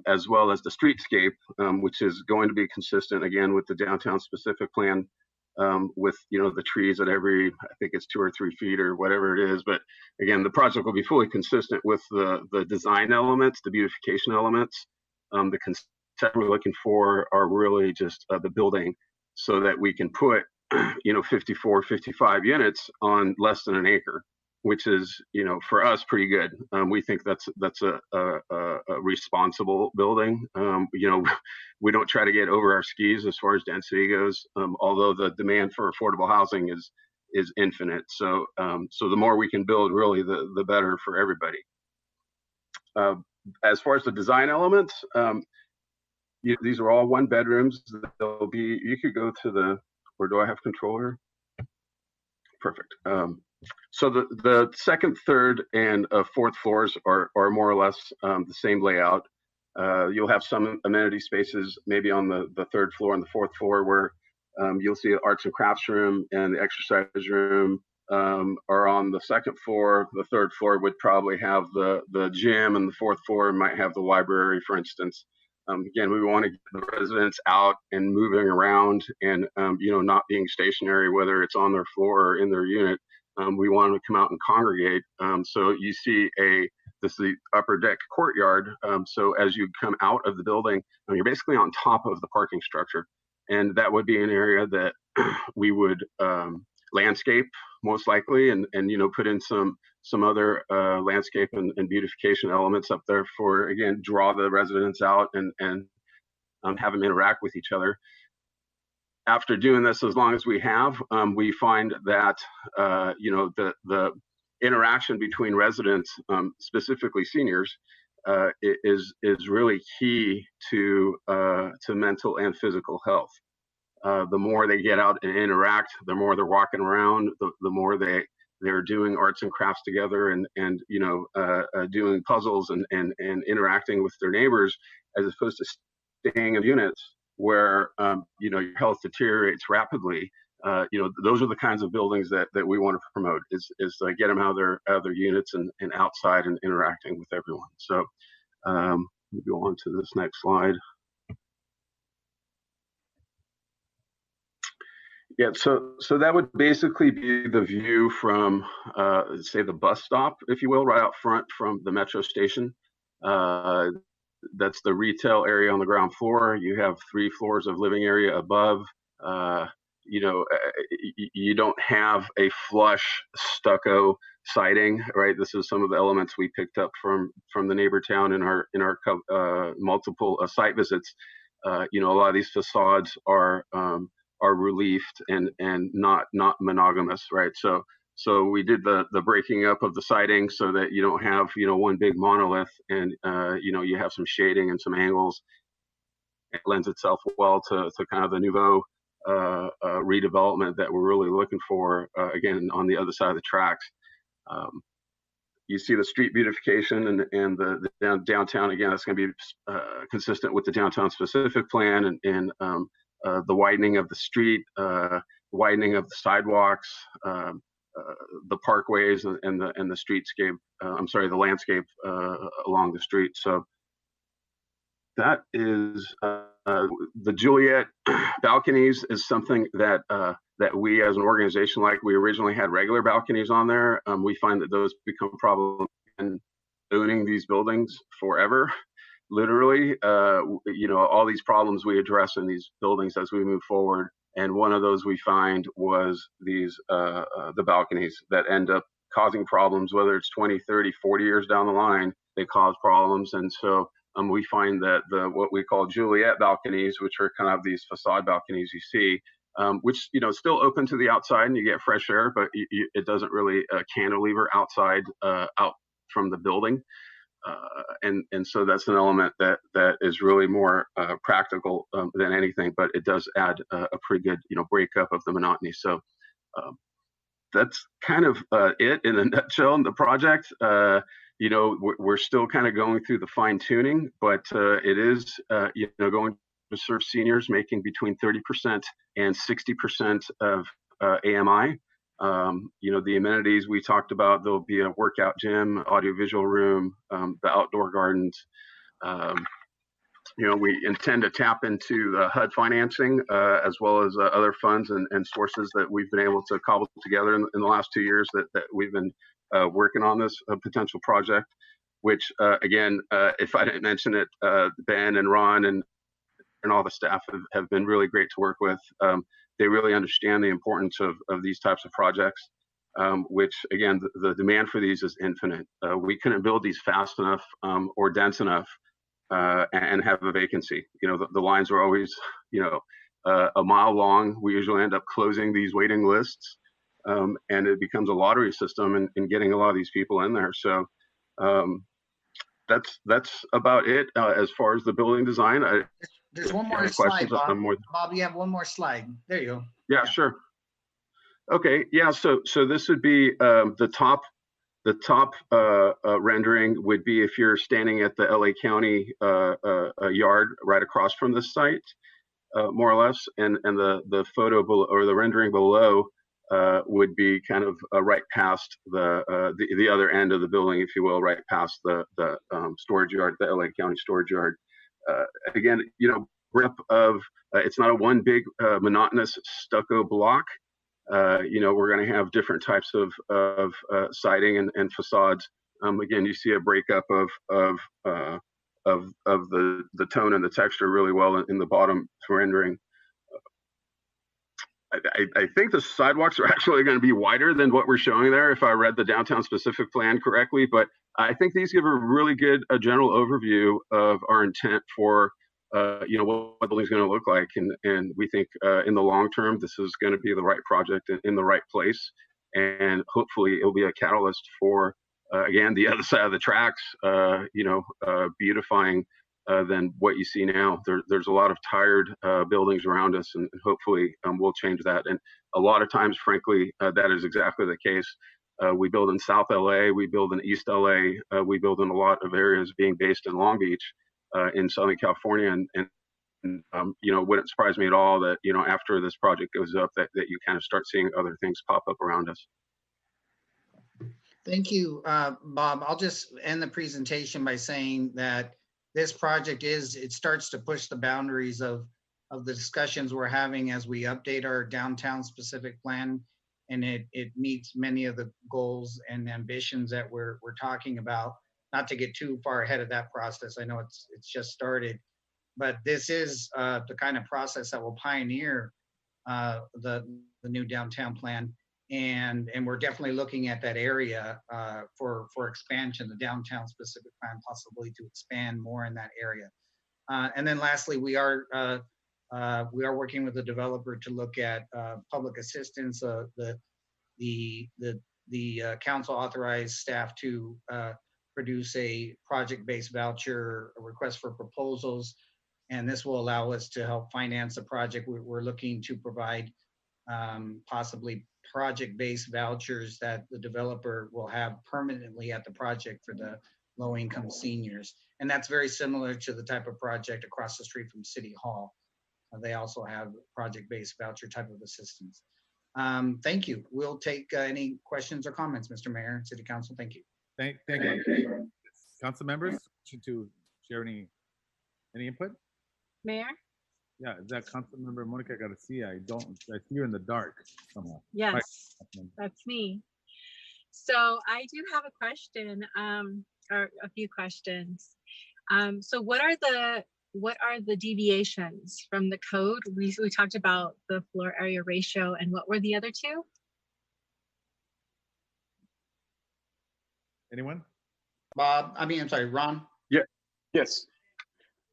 as well as the streetscape, which is going to be consistent again with the downtown specific plan, with the trees at every, I think it's 2 or 3 feet or whatever it is. But again, the project will be fully consistent with the design elements, the beautification elements. The concept we're looking for are really just the building, so that we can put 54, 55 units on less than an acre, which is, for us pretty good. We think that's a responsible building. We don't try to get over our skis as far as density goes, although the demand for affordable housing is infinite. So the more we can build, really, the better for everybody. As far as the design elements, these are all 1 bedrooms. They'll be, you could go to or do I have control here? Perfect. So the second, third, and fourth floors are more or less the same layout. You'll have some amenity spaces maybe on the third floor and the fourth floor, where you'll see an arts and crafts room and the exercise room are on the second floor. The third floor would probably have the gym, and the fourth floor might have the library, for instance. Again, we want to get the residents out and moving around, and not being stationary, whether it's on their floor or in their unit. We want them to come out and congregate. So you see this is the upper deck courtyard. So as you come out of the building, you're basically on top of the parking structure, and that would be an area that we would landscape most likely, and put in some other landscape and beautification elements up there for, again, draw the residents out and have them interact with each other. After doing this as long as we have, we find that the interaction between residents, specifically seniors, is really key to mental and physical health. The more they get out and interact, the more they're walking around, the more they're doing arts and crafts together, and doing puzzles and interacting with their neighbors, as opposed to staying in units where your health deteriorates rapidly. Those are the kinds of buildings that we want to promote, is to get them out of their units and outside and interacting with everyone. So we go on to this next slide. Yeah, so that would basically be the view from, say, the bus stop, if you will, right out front from the metro station. That's the retail area on the ground floor. You have 3 floors of living area above. You don't have a flush stucco siding, right? This is some of the elements we picked up from the neighbor town in our multiple site visits. A lot of these facades are reliefed and not monogamous, right? So So we did the breaking up of the siding so that you don't have, one big monolith, and, you have some shading and some angles. It lends itself well to kind of the nouveau redevelopment that we're really looking for, again, on the other side of the tracks. You see the street beautification and the downtown, again, that's going to be consistent with the downtown specific plan, and the widening of the street, widening of the sidewalks, the parkways, and the streetscape, the landscape along the street. So that is the Juliet balconies is something that we as an organization like. We originally had regular balconies on there. We find that those become problematic in owning these buildings forever. Literally, all these problems we address in these buildings as we move forward. And one of those we find was these the balconies that end up causing problems, whether it's 20, 30, 40 years down the line, they cause problems. And so we find that what we call Juliet balconies, which are kind of these facade balconies you see, which, still open to the outside and you get fresh air, but it doesn't really cantilever outside, out from the building. And so that's an element that is really more practical than anything, but it does add a pretty good, breakup of the monotony. So that's kind of it in a nutshell in the project. We're still kind of going through the fine tuning, but it is, going to serve seniors making between 30% and 60% of AMI. The amenities we talked about, there'll be a workout gym, audiovisual room, the outdoor gardens. We intend to tap into the HUD financing, as well as other funds and sources that we've been able to cobble together in the last 2 years that we've been working on this potential project, which, again, if I didn't mention it, Ben and Ron and all the staff have been really great to work with. They really understand the importance of these types of projects, which, again, the demand for these is infinite. We couldn't build these fast enough or dense enough and have a vacancy. The lines are always, a mile long. We usually end up closing these waiting lists, and it becomes a lottery system in getting a lot of these people in there. So that's about it as far as the building design. There's one more slide, Bob. Bob, you have one more slide. There you go. Yeah, sure. Okay, yeah. So this would be the top rendering would be if you're standing at the LA County yard right across from this site, more or less, and the photo below, or the rendering below, would be kind of right past the other end of the building, if you will, right past the storage yard, the LA County storage yard. Again, grip of it's not a one big monotonous stucco block. We're going to have different types of siding and facades. Again, you see a breakup of the tone and the texture really well in the bottom rendering. I think the sidewalks are actually going to be wider than what we're showing there, if I read the downtown specific plan correctly. But I think these give a really good general overview of our intent for what the building's going to look like. And we think in the long term, this is going to be the right project in the right place. And hopefully it'll be a catalyst for, again, the other side of the tracks, beautifying than what you see now. There's a lot of tired buildings around us, and hopefully we'll change that. And a lot of times, frankly, that is exactly the case. We build in South LA, we build in East LA, we build in a lot of areas being based in Long Beach, in Southern California, and wouldn't surprise me at all that after this project goes up, that you kind of start seeing other things pop up around us. Thank you, Bob. I'll just end the presentation by saying that this project starts to push the boundaries of the discussions we're having as we update our downtown specific plan, and it meets many of the goals and ambitions that we're talking about. Not to get too far ahead of that process, I know it's just started, but this is the kind of process that will pioneer the new downtown plan, and we're definitely looking at that area for expansion, the downtown specific plan, possibly to expand more in that area. And then lastly, we are working with the developer to look at public assistance, the the council authorized staff to produce a project-based voucher, a request for proposals, and this will allow us to help finance the project. We're looking to provide possibly project-based vouchers that the developer will have permanently at the project for the low-income seniors. And that's very similar to the type of project across the street from City Hall. They also have project-based voucher type of assistance. Thank you. We'll take any questions or comments, Mr. Mayor, City Council. Thank you. Thank you. Council members, to share any input? Mayor? Yeah, is that Council Member Monica Garcia? I see you in the dark somehow. Yes, that's me. So I do have a question, or a few questions. So what are the deviations from the code? We talked about the floor area ratio, and what were the other two? Anyone? Bob, I'm sorry, Ron?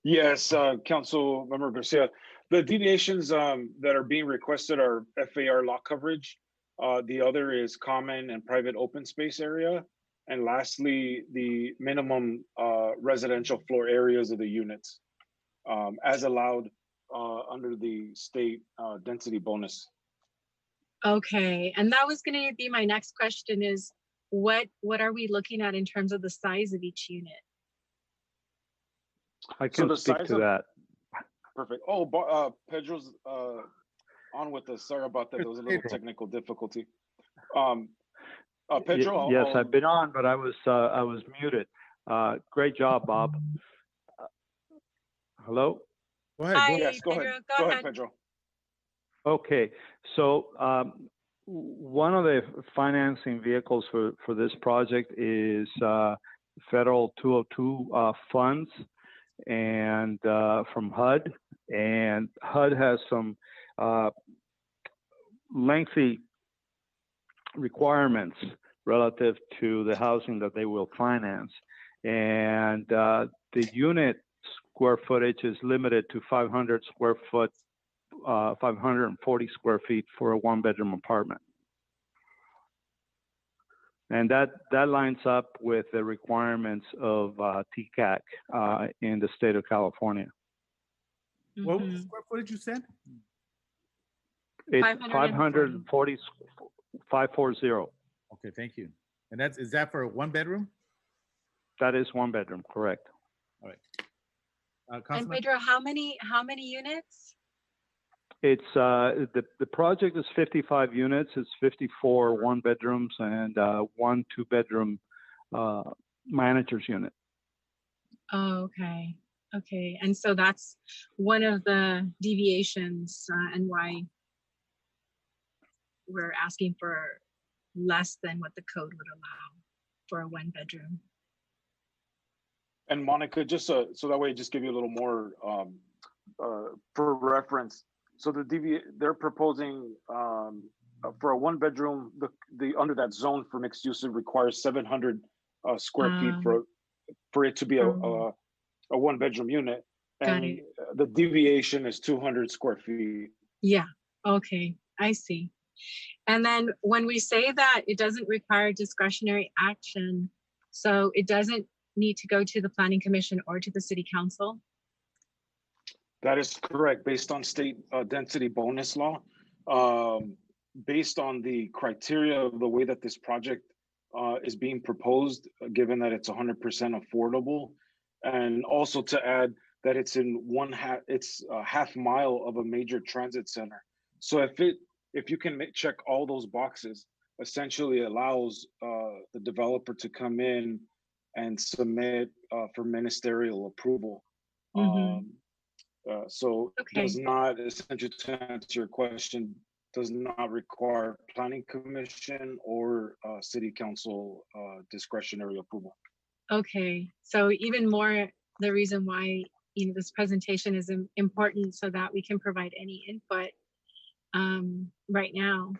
Yes, Council Member Garcia. The deviations that are being requested are FAR lot coverage. The other is common and private open space area. And lastly, the minimum residential floor areas of the units as allowed under the state density bonus. Okay, and that was going to be my next question is, what are we looking at in terms of the size of each unit? I can speak to that. Perfect. Oh, Pedro's on with us. Sorry about that. There was a little technical difficulty. Pedro. Yes, I've been on, but I was muted. Great job, Bob. Hello? Go ahead. Hi, yes, go Pedro. ahead. Go Go ahead. ahead, Pedro. Okay, so one of the financing vehicles for this project is federal 202 funds and from HUD, and HUD has some lengthy requirements relative to the housing that they will finance, and the unit square footage is limited to 500 square foot, 540 square feet for a one-bedroom apartment. And that lines up with the requirements of TCAC in the state of California. What was the square footage you said? It's 540. Okay, thank you. And is that for one bedroom? That is one bedroom, correct. All right. And Pedro, how many units? It's the project is 55 units. It's 54 one bedrooms and 1 2-bedroom manager's unit. Oh, okay. Okay. And so that's one of the deviations and why we're asking for less than what the code would allow for a one bedroom. And Monica, just so that way, just give you a little more for reference. So they're proposing for a one bedroom, the under that zone for mixed use, it requires 700 square feet for it to be a one bedroom unit, and the deviation is 200 square feet. Yeah. Okay. I see. And then when we say that it doesn't require discretionary action, so it doesn't need to go to the Planning Commission or to the City Council? That is correct, based on state density bonus law. Based on the criteria of the way that this project is being proposed, given that it's 100% affordable, and also to add that it's in a half mile of a major transit center. So if you can check all those boxes, essentially allows the developer to come in and submit for ministerial approval. So does not, essentially to answer your question, does not require Planning Commission or City Council discretionary approval. Okay, so even more the reason why this presentation is important, so that we can provide any input right now.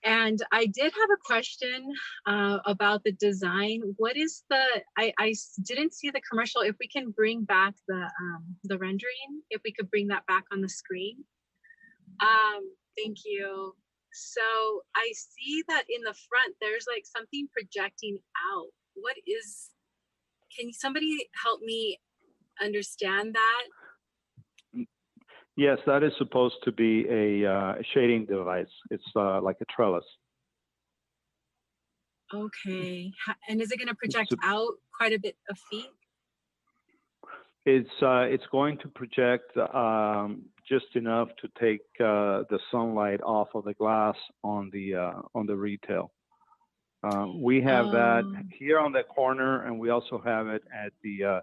And I did have a question about the design. What is I didn't see the commercial. If we can bring back the rendering, if we could bring that back on the screen. Thank you. So I see that in the front, there's like something projecting out. What is, can somebody help me understand that? Yes, that is supposed to be a shading device. It's like a trellis. Okay. And is it going to project It's out quite a bit of feet? It's going to project just enough to take the sunlight off of the glass on the retail. We have that here on the corner, and we also have it at the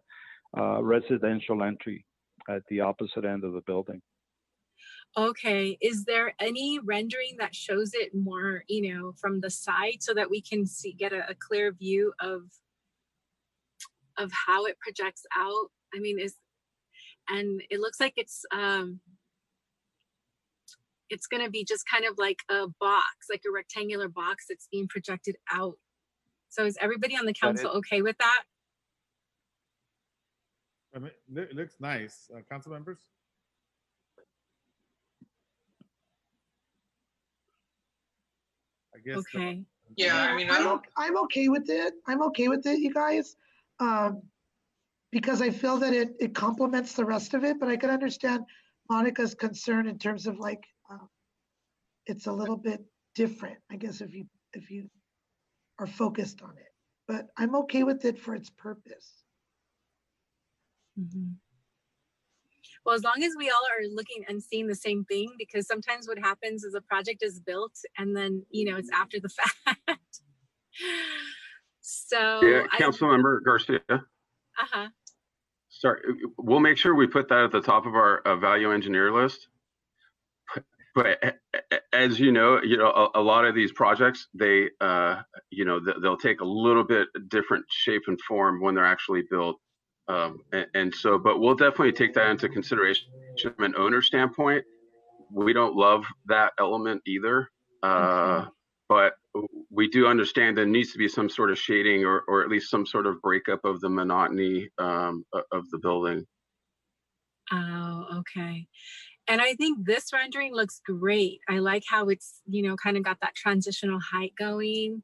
residential entry at the opposite end of the building. Okay. Is there any rendering that shows it more, you know, from the side so that we can see, get a clear view of how it projects out? I mean, and it looks like it's going to be just kind of like a box, like a rectangular box that's being projected out. So is everybody on the council okay with that? I mean, it looks nice. Council members? I guess. Okay. Yeah, I mean, I'm okay with it. I'm okay with it, you guys. Because I feel that it complements the rest of it, but I can understand Monica's concern in terms of like, it's a little bit different, I guess, if you are focused on it, but I'm okay with it for its purpose. Mm-hmm. Well, as long as we all are looking and seeing the same thing, because sometimes what happens is a project is built and then, you know, it's after the fact. So yeah, Councilmember Garcia. Uh-huh. Sorry, we'll make sure we put that at the top of our value engineer list. But as you know, a lot of these projects, they, they'll take a little bit different shape and form when they're actually built. And so, but we'll definitely take that into consideration from an owner standpoint. We don't love that element either. Okay. But we do understand there needs to be some sort of shading or at least some sort of breakup of the monotony of the building. Oh, okay. And I think this rendering looks great. I like how it's, you know, kind of got that transitional height going.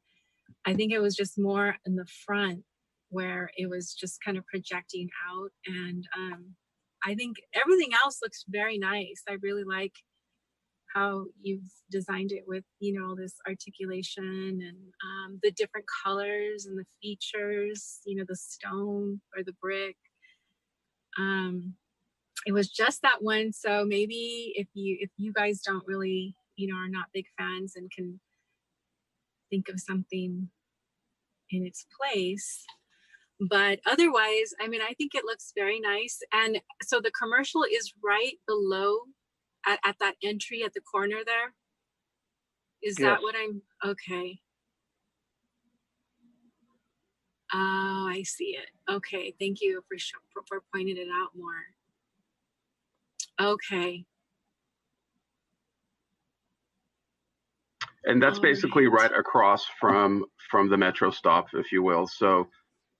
I think it was just more in the front where it was just kind of projecting out. And I think everything else looks very nice. I really like how you've designed it with, you know, all this articulation and the different colors and the features, you know, the stone or the brick. It was just that one. So maybe if you guys don't really, you know, are not big fans and can think of something in its place. But otherwise, I mean, I think it looks very nice. And so the commercial is right below at that entry at the corner there. Is Yes. that what I'm, okay. Oh, I see it. Okay, thank you for pointing it out more. Okay. And that's basically right across from the metro stop, if you will. So,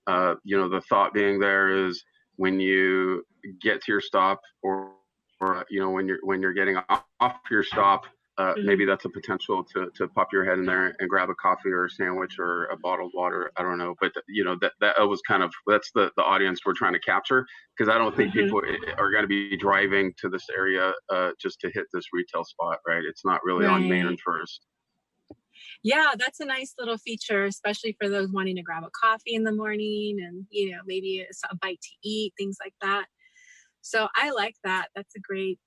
the thought being there is when you get to your stop, or when you're getting off your stop, maybe that's a potential to pop your head in there and grab a coffee or a sandwich or a bottled water. I don't know, but that was kind of, that's the audience we're trying to capture, because I don't think people are going to be driving to this area just to hit this retail spot, right? It's not really on Main and First. Yeah, that's a nice little feature, especially for those wanting to grab a coffee in the morning and, you know, maybe a bite to eat, things like that. So I like that. That's a great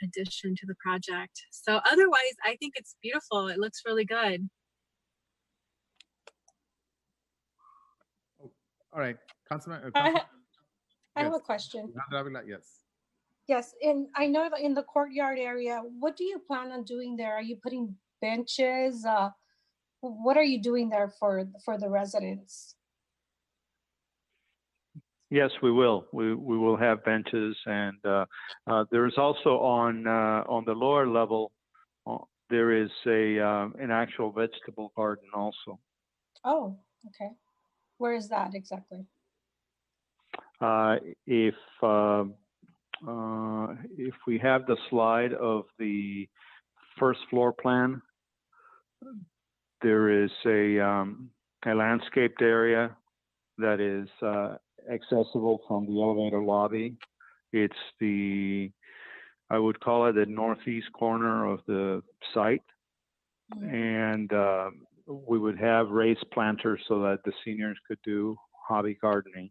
addition to the project. So otherwise, I think it's beautiful. It looks really good. All right, Councilman. I have a question. Yes. Yes, and I know that in the courtyard area, what do you plan on doing there? Are you putting benches? What are you doing there for the residents? Yes, we will. We will have benches, and there is also on the lower level, there is an actual vegetable garden also. Oh, okay. Where is that exactly? If we have the slide of the first floor plan, there is a landscaped area that is accessible from the elevator lobby. It's I would call it the northeast corner of the site. And we would have raised planters so that the seniors could do hobby gardening.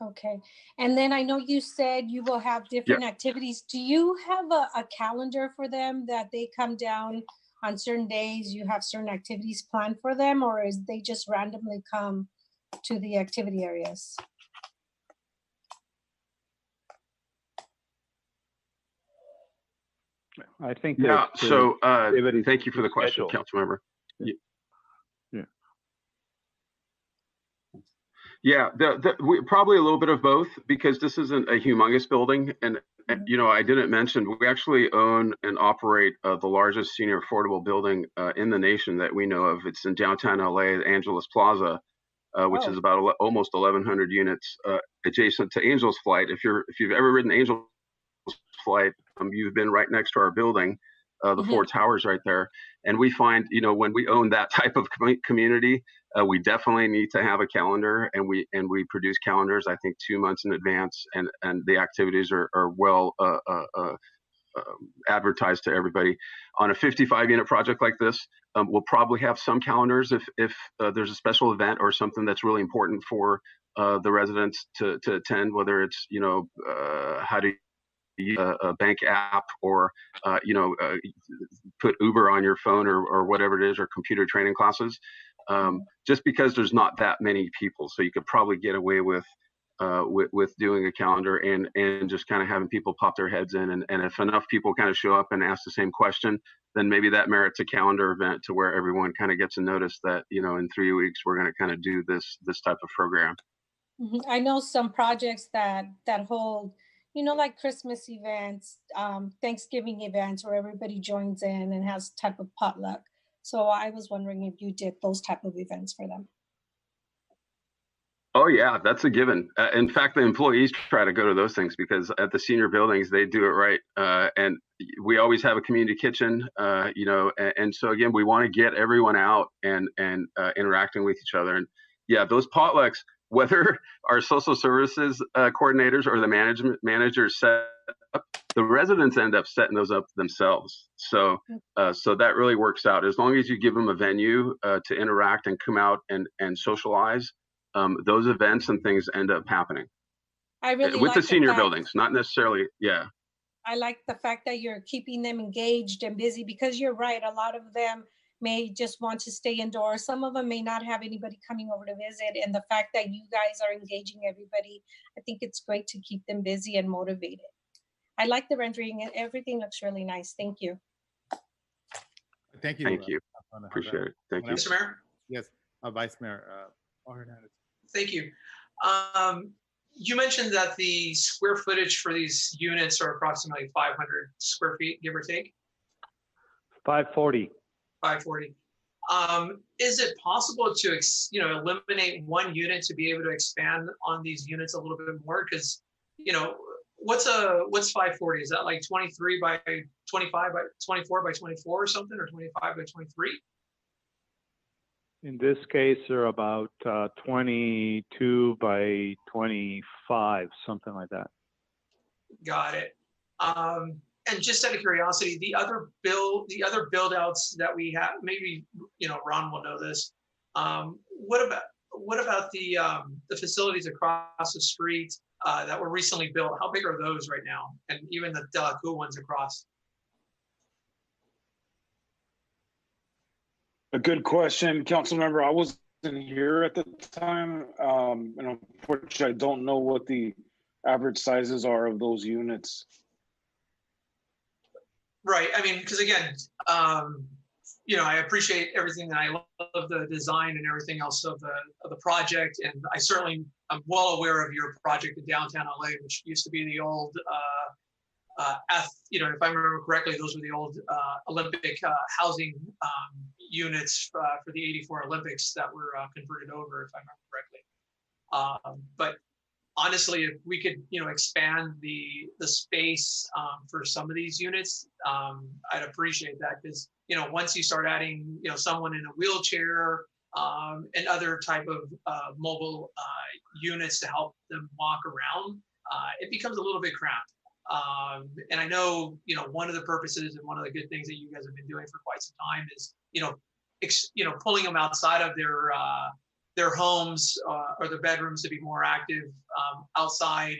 Okay. And then I know you said you will have different activities. Do you have a calendar for them that they come down on certain days? You have certain activities planned for them, or is they just randomly come to the activity areas? I think Yeah. that, So thank you for the question, Councilmember. Yeah, probably a little bit of both, because this isn't a humongous building. And you know, I didn't mention, we actually own and operate the largest senior affordable building in the nation that we know of. It's in downtown LA, Angeles Plaza, which is about almost 1,100 units adjacent to Angel's Flight. If you've ever ridden Angel's Flight, you've been right next to our building, the four towers right there. And we find, you know, when we own that type of community, we definitely need to have a calendar, and we produce calendars, I think, 2 months in advance, and the activities are well advertised to everybody. On a 55-unit project like this, we'll probably have some calendars if there's a special event or something that's really important for the residents to attend, whether it's, you know, how to use a bank app, or you know, put Uber on your phone, or whatever it is, or computer training classes. Just because there's not that many people, so you could probably get away with doing a calendar and just kind of having people pop their heads in, and if enough people kind of show up and ask the same question, then maybe that merits a calendar event to where everyone kind of gets a notice that, you know, in 3 weeks we're going to kind of do this type of program. I know some projects that hold, you know, like Christmas events, Thanksgiving events, where everybody joins in and has type of potluck. So I was wondering if you did those type of events for them. Oh yeah, that's a given. In fact, the employees try to go to those things, because at the senior buildings, they do it right. And we always have a community kitchen, you know, and so again, we want to get everyone out and interacting with each other. And yeah, those potlucks, whether our social services coordinators or the management managers set up, the residents end up setting those up themselves. So so that really works out. As long as you give them a venue to interact and come out and socialize, those events and things end up happening. I really with like the senior fact, buildings, not necessarily. Yeah. I like the fact that you're keeping them engaged and busy, because you're right. A lot of them may just want to stay indoors. Some of them may not have anybody coming over to visit. And the fact that you guys are engaging everybody, I think it's great to keep them busy and motivated. I like the rendering, and everything looks really nice. Thank you. Thank you. Thank you. Appreciate it. Thank you. Mr. Mayor? Yes, Vice Mayor. Thank you. You mentioned that the square footage for these units are approximately 500 square feet, give or take? 540. 540. Is it possible to, you know, eliminate one unit to be able to expand on these units a little bit more? Because, you know, what's 540? Is that like 23 by 25 by 24 by 24 or something, or 25 by 23? In this case, they're about 22 by 25, something like that. Got it. And just out of curiosity, the other build outs that we have, maybe, you know, Ron will know this. What about the facilities across the street that were recently built? How big are those right now? And even the De La Cool ones across? A good question, council member. I wasn't here at the time, and unfortunately, I don't know what the average sizes are of those units. Right. I mean, because again, you know, I appreciate everything, and I love the design and everything else of the project, and I'm well aware of your project in downtown LA, which used to be the old. You know, if I remember correctly, those were the old Olympic housing units for the '84 Olympics that were converted over, if I remember correctly. But honestly, if we could, expand the space for some of these units, I'd appreciate that, because once you start adding someone in a wheelchair and other type of mobile units to help them walk around, it becomes a little bit cramped. And I know one of the purposes and one of the good things that you guys have been doing for quite some time is pulling them outside of their homes or their bedrooms to be more active outside,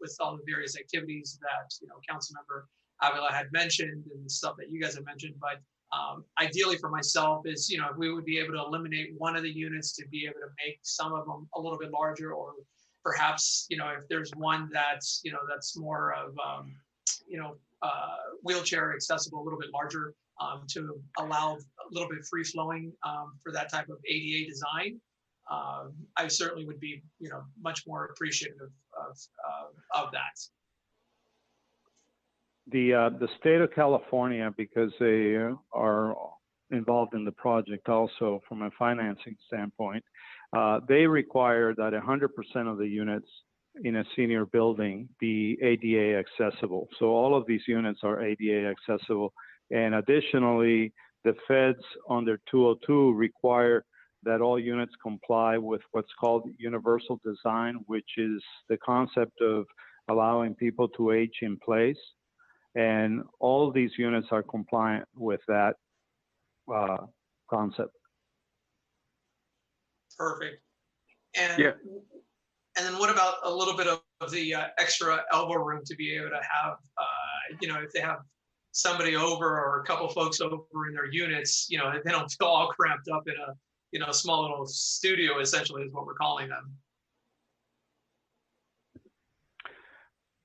with all the various activities that, Councilmember Avila had mentioned and stuff that you guys have mentioned. But ideally for myself is, if we would be able to eliminate one of the units to be able to make some of them a little bit larger, or perhaps, if there's one that's, that's more of, wheelchair accessible, a little bit larger, to allow a little bit free flowing for that type of ADA design, I certainly would be, much more appreciative of that. The state of California, because they are involved in the project also from a financing standpoint, they require that 100% of the units in a senior building be ADA accessible. So all of these units are ADA accessible. And additionally, the feds under 202 require that all units comply with what's called universal design, which is the concept of allowing people to age in place. And all of these units are compliant with that concept. Perfect. And Yeah. And then what about a little bit of the extra elbow room to be able to have, if they have somebody over or a couple folks over in their units, they don't feel all cramped up in a small little studio, essentially is what we're calling them.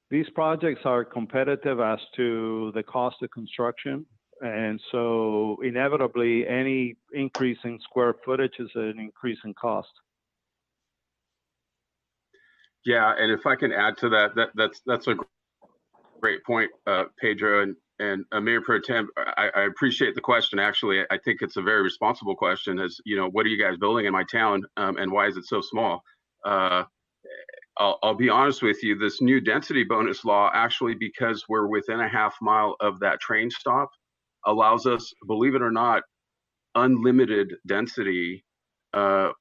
These projects are competitive as to the cost of construction. And so inevitably, any increase in square footage is an increase in cost. Yeah, and if I can add to that, that's a great point, Pedro and Mayor Pro Tem. I appreciate the question. Actually, I think it's a very responsible question. As what are you guys building in my town, and why is it so small? I'll be honest with you. This new density bonus law, actually, because we're within a half mile of that train stop, allows us, believe it or not, unlimited density,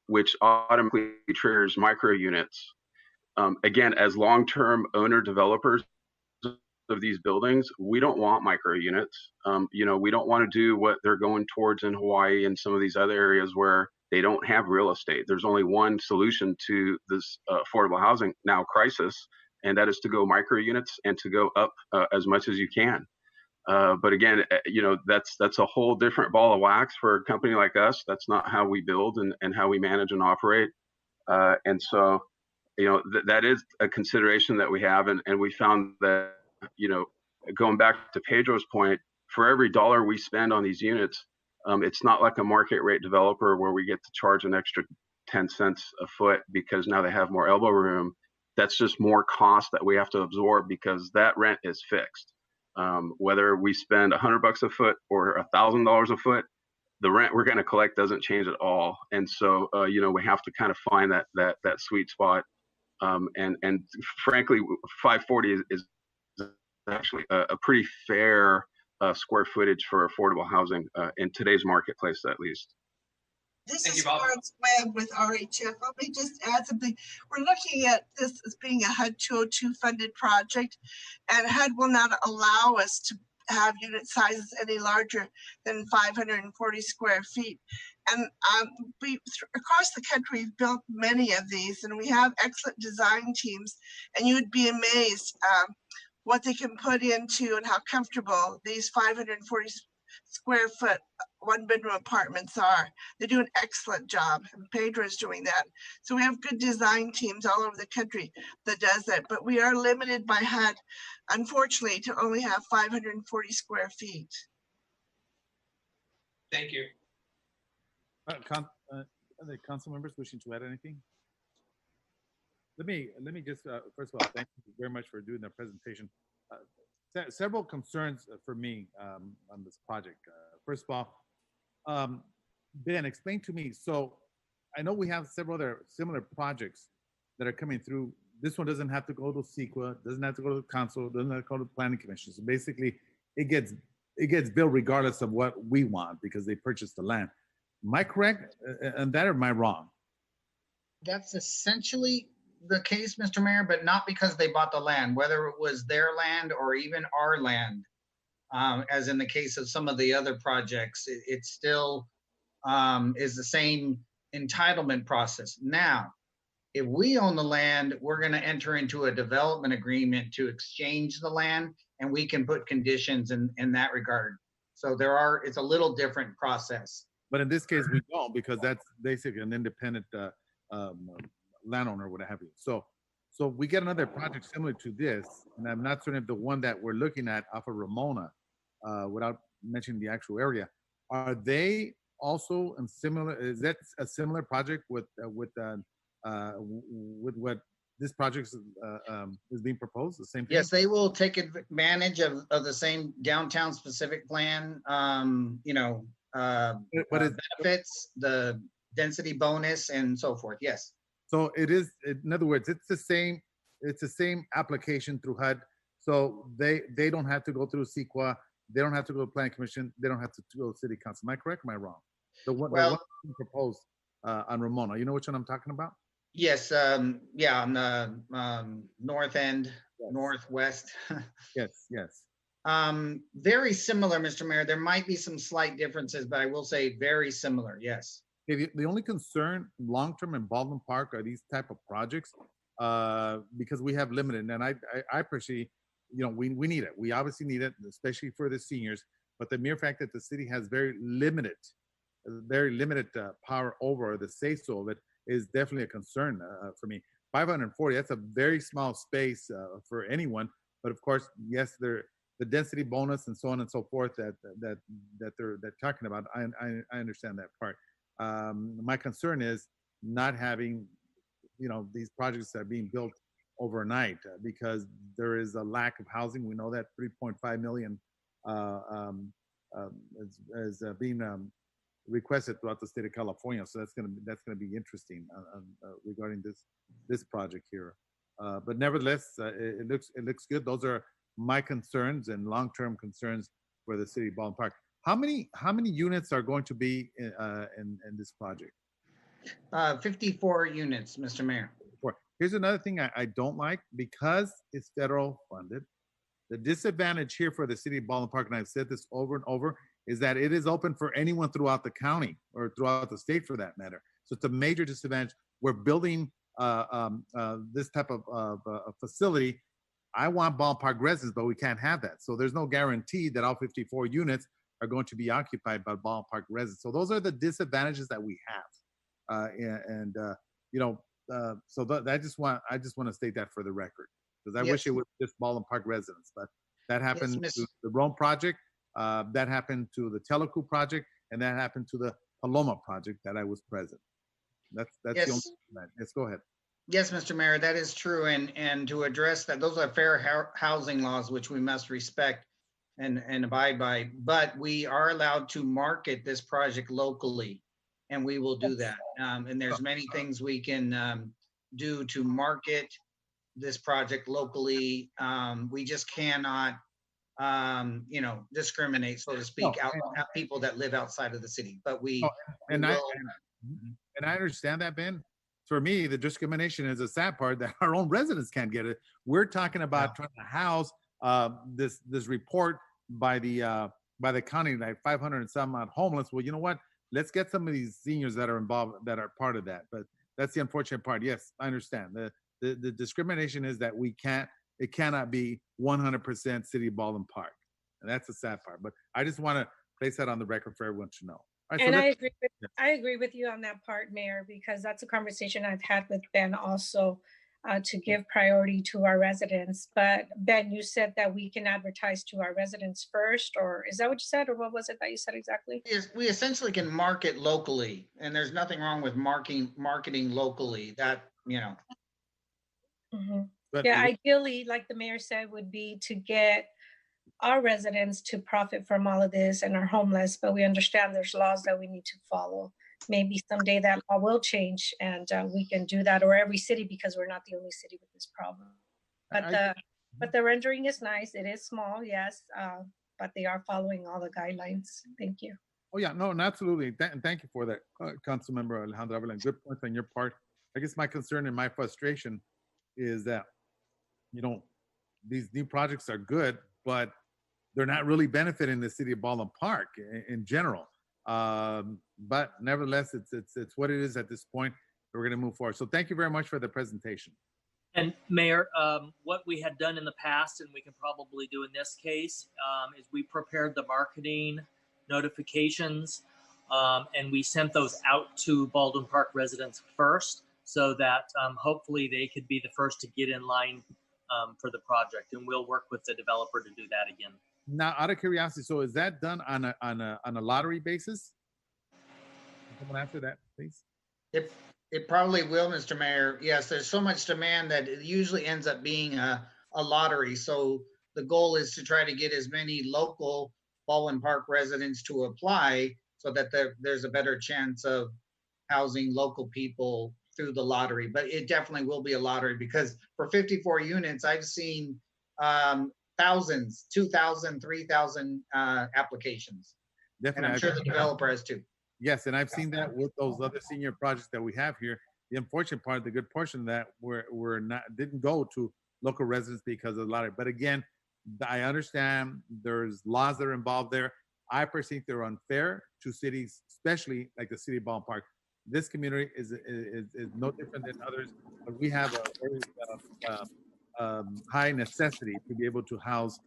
which automatically triggers micro units. Again, as long-term owner developers of these buildings, we don't want micro units. We don't want to do what they're going towards in Hawaii and some of these other areas where they don't have real estate. There's only one solution to this affordable housing now crisis, and that is to go micro units and to go up as much as you can. But again, that's a whole different ball of wax for a company like us. That's not how we build and how we manage and operate. And so, that is a consideration that we have. And we found that, going back to Pedro's point, for every dollar we spend on these units, it's not like a market rate developer where we get to charge an extra 10 cents a foot because now they have more elbow room. That's just more cost that we have to absorb because that rent is fixed. Whether we spend $100 a foot or $1,000 a foot, the rent we're going to collect doesn't change at all. And so, we have to kind of find that sweet spot. And frankly, 540 is actually a pretty fair square footage for affordable housing in today's marketplace, at least. This is Florence Webb with RHF. Let me just add something. We're looking at this as being a HUD 202 funded project, and HUD will not allow us to have unit sizes any larger than 540 square feet. And we across the country, we've built many of these, and we have excellent design teams, and you would be amazed what they can put into and how comfortable these 540 square foot one bedroom apartments are. They do an excellent job, and Pedro's doing that. So we have good design teams all over the country that does that, but we are limited by HUD, unfortunately, to only have 540 square feet. Thank you. The council members wishing to add anything? Let me just first of all, thank you very much for doing the presentation. Several concerns for me on this project. First of all, Ben, explain to me. So I know we have several other similar projects that are coming through, this one doesn't have to go to CEQA, doesn't have to go to the council, doesn't have to go to the planning commission. So basically, it gets built regardless of what we want because they purchased the land. Am I correct in that, or am I wrong? That's essentially the case, Mr. Mayor, but not because they bought the land, whether it was their land or even our land. As in the case of some of the other projects, it still is the same entitlement process. Now, if we own the land, we're going to enter into a development agreement to exchange the land, and we can put conditions in that regard. So it's a little different process. But in this case, we don't, because that's basically an independent landowner, what have you. So we get another project similar to this, and I'm not certain if the one that we're looking at off of Ramona, without mentioning the actual area, are they also in similar? Is that a similar project with what this project is being proposed? The same thing? Yes, they will take advantage of the same downtown specific plan. Benefits, the density bonus, and so forth. Yes. So it is. In other words, it's the same. It's the same application through HUD. So they don't have to go through CEQA. They don't have to go to Planning Commission. They don't have to go to City Council. Am I correct? Or am I wrong? The one proposed on Ramona. You know which one I'm talking about? Yes. Yeah, on the north end, yes. Northwest. Yes. Very similar, Mr. Mayor. There might be some slight differences, but I will say very similar. Yes. The only concern long-term in Baldwin Park are these type of projects because we have limited, and I appreciate, we need it. We obviously need it, especially for the seniors, but the mere fact that the city has very limited power over the say-so of it is definitely a concern for me. 540, that's a very small space for anyone, but of course, yes, the density bonus and so on and so forth that they're talking about, I understand that part. My concern is not having, these projects that are being built overnight because there is a lack of housing. We know that 3.5 million is being requested throughout the state of California. So that's gonna be interesting regarding this project here. But nevertheless, it looks good. Those are my concerns and long-term concerns for the city of Baldwin Park. How many units are going to be in this project? 54 units, Mr. Mayor. Here's another thing I don't like, because it's federal funded. The disadvantage here for the city of Baldwin Park, and I've said this over and over, is that it is open for anyone throughout the county or throughout the state for that matter. So it's a major disadvantage. We're building this type of facility. I want Baldwin Park residents, but we can't have that. So there's no guarantee that all 54 units are going to be occupied by Baldwin Park residents. So those are the disadvantages that we have. So I just want to state that for the record, because I wish it was just Baldwin Park residents, but that happened to the Rome project, that happened to the Telecu project, and that happened to the Paloma project that I was present. That's the only thing. Let's go ahead. Yes, Mr. Mayor, that is true. And to address that, those are fair housing laws, which we must respect and abide by. But we are allowed to market this project locally, and we will do that. And there's many things we can do to market this project locally. We just cannot, discriminate, so to speak, out people that live outside of the city. But and I understand that, Ben. For me, the discrimination is a sad part that our own residents can't get it. We're talking about trying to house this report by the county, like 500 and some odd homeless. Well, you know what? Let's get some of these seniors that are involved, that are part of that. But that's the unfortunate part. Yes, I understand. The discrimination is that it cannot be 100% City of Baldwin Park. And that's the sad part. But I just want to place that on the record for everyone to know. Right, and I agree with you on that part, Mayor, because that's a conversation I've had with Ben also, to give priority to our residents. But Ben, you said that we can advertise to our residents first, or is that what you said, or what was it that you said exactly? Yes, we essentially can market locally, and there's nothing wrong with marketing locally. That Mm-hmm. Yeah, ideally, like the mayor said, would be to get our residents to profit from all of this and are homeless, but we understand there's laws that we need to follow. maybe someday that law will change and we can do that, or every city, because we're not the only city with this problem. But the rendering is nice. It is small, yes, but they are following all the guidelines. Thank you. Oh, yeah, no, and absolutely. Thank you for that, Councilmember Alejandra Avila. Good points on your part. I guess my concern and my frustration is that, you know, these new projects are good, but they're not really benefiting the city of Baldwin Park in general. But nevertheless, it's what it is at this point. We're going to move forward. So thank you very much for the presentation. And Mayor, what we had done in the past, and we can probably do in this case, is we prepared the marketing notifications, and we sent those out to Baldwin Park residents first, so that hopefully they could be the first to get in line for the project. And we'll work with the developer to do that again. Now, out of curiosity, so is that done on a lottery basis? Can someone answer that, please? It probably will, Mr. Mayor. Yes, there's so much demand that it usually ends up being a lottery. So the goal is to try to get as many local Baldwin Park residents to apply so that there's a better chance of housing local people through the lottery. But it definitely will be a lottery, because for 54 units, I've seen thousands, 2,000, 3,000 applications. Definitely. And I'm sure the developer has too. Yes, and I've seen that with those other senior projects that we have here. The unfortunate part, the good portion of that didn't go to local residents because of the lottery. But again, I understand there's laws that are involved there. I personally think they're unfair to cities, especially like the city of Baldwin Park. This community is no different than others, but we have a very high necessity to be able to house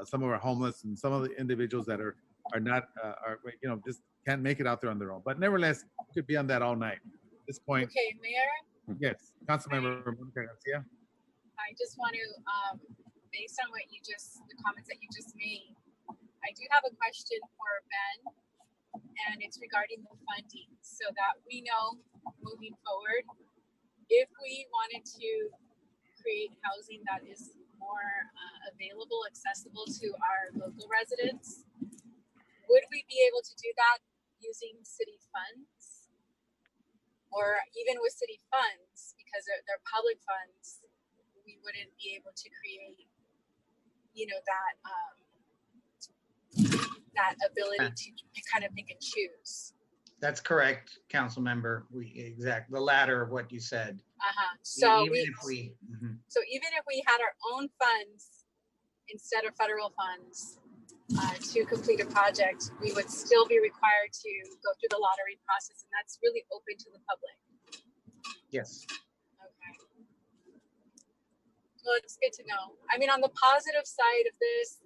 some of our homeless and some of the individuals that are not just can't make it out there on their own. But nevertheless, we could be on that all night. At this point. Okay, Mayor. Yes, Councilmember Monica Garcia. I just want to, based on the comments that you just made, I do have a question for Ben, and it's regarding the funding, so that we know moving forward, if we wanted to create housing that is more available, accessible to our local residents, would we be able to do that using city funds? Or even with city funds, because they're public funds, we wouldn't be able to create, that ability to kind of pick and choose. That's correct, council member. The latter of what you said. So even if we had our own funds instead of federal funds to complete a project, we would still be required to go through the lottery process, and that's really open to the public. Yes. Okay. Well, it's good to know. I mean, on the positive side of this,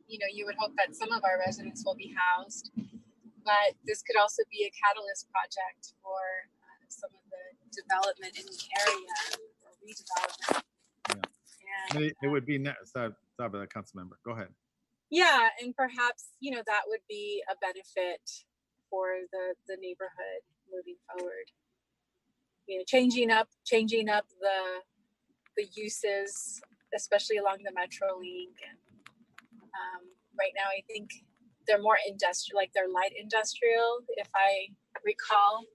you would hope that some of our residents will be housed, but this could also be a catalyst project for some of the development in the area, or redevelopment. Yeah. It would be sorry about that, council member. Go ahead. Yeah, and perhaps that would be a benefit for the neighborhood moving forward. Changing up the uses, especially along the Metro Link. And right now, I think they're more industrial, like they're light industrial, if I recall.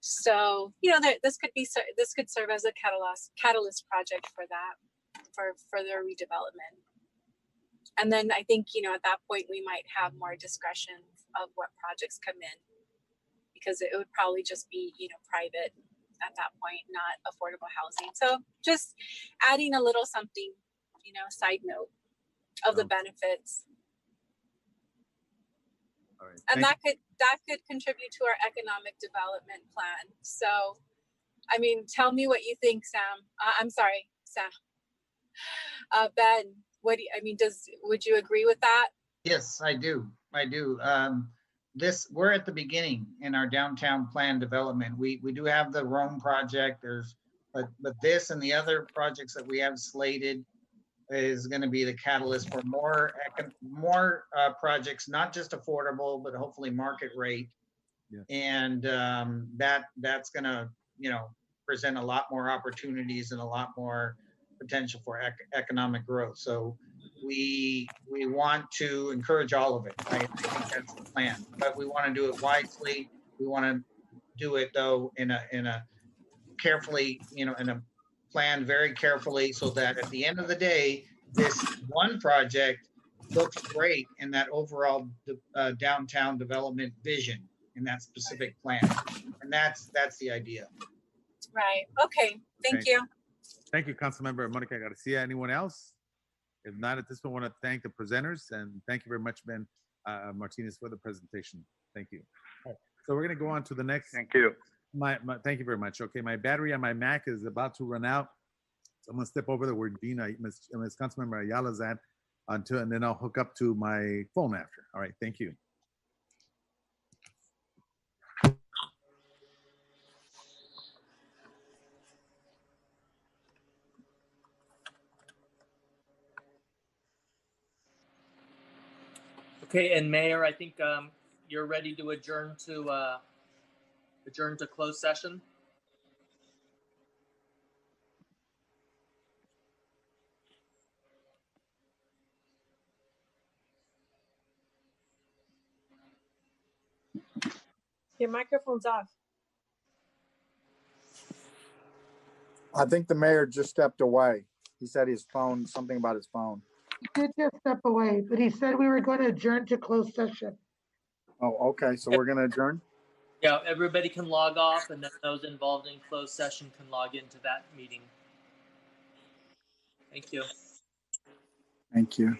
So this could serve as a catalyst project for that, for further redevelopment. And then I think at that point we might have more discretion of what projects come in, because it would probably just be private at that point, not affordable housing. So just adding a little something, side note of the benefits. All right. And that could contribute to our economic development plan. So, I mean, tell me what you think, Sam. I'm sorry, Sam. Ben, would you agree with that? Yes, I do. We're at the beginning in our downtown plan development. We do have the Rome project. But this and the other projects that we have slated is going to be the catalyst for more projects, not just affordable, but hopefully market rate. Yeah. And that's going to present a lot more opportunities and a lot more potential for economic growth. So we want to encourage all of it. I think that's the plan, but we want to do it wisely. We want to do it though in a carefully, in a plan very carefully, so that at the end of the day, this one project looks great in that overall downtown development vision in that specific plan, and that's the idea. Right. Okay. Thank you. Thank you, Councilmember Monica Garcia. Anyone else? If not, at this point, I want to thank the presenters, and thank you very much, Ben Martinez, for the presentation. Thank you. All right, so we're going to go on to the next. Thank you. Thank you very much. Okay, my battery on my Mac is about to run out, so I'm going to step over to where Ms. Councilmember Ayala's at, and then I'll hook up to my phone after. All right, thank you. Okay, and Mayor, I think you're ready to adjourn to closed session. Your microphone's off. I think the mayor just stepped away. He said his phone, something about his phone. He did just step away, but he said we were going to adjourn to closed session. Oh, okay. So we're going to adjourn? Yeah, everybody can log off, and then those involved in closed session can log into that meeting. Thank you. Thank you.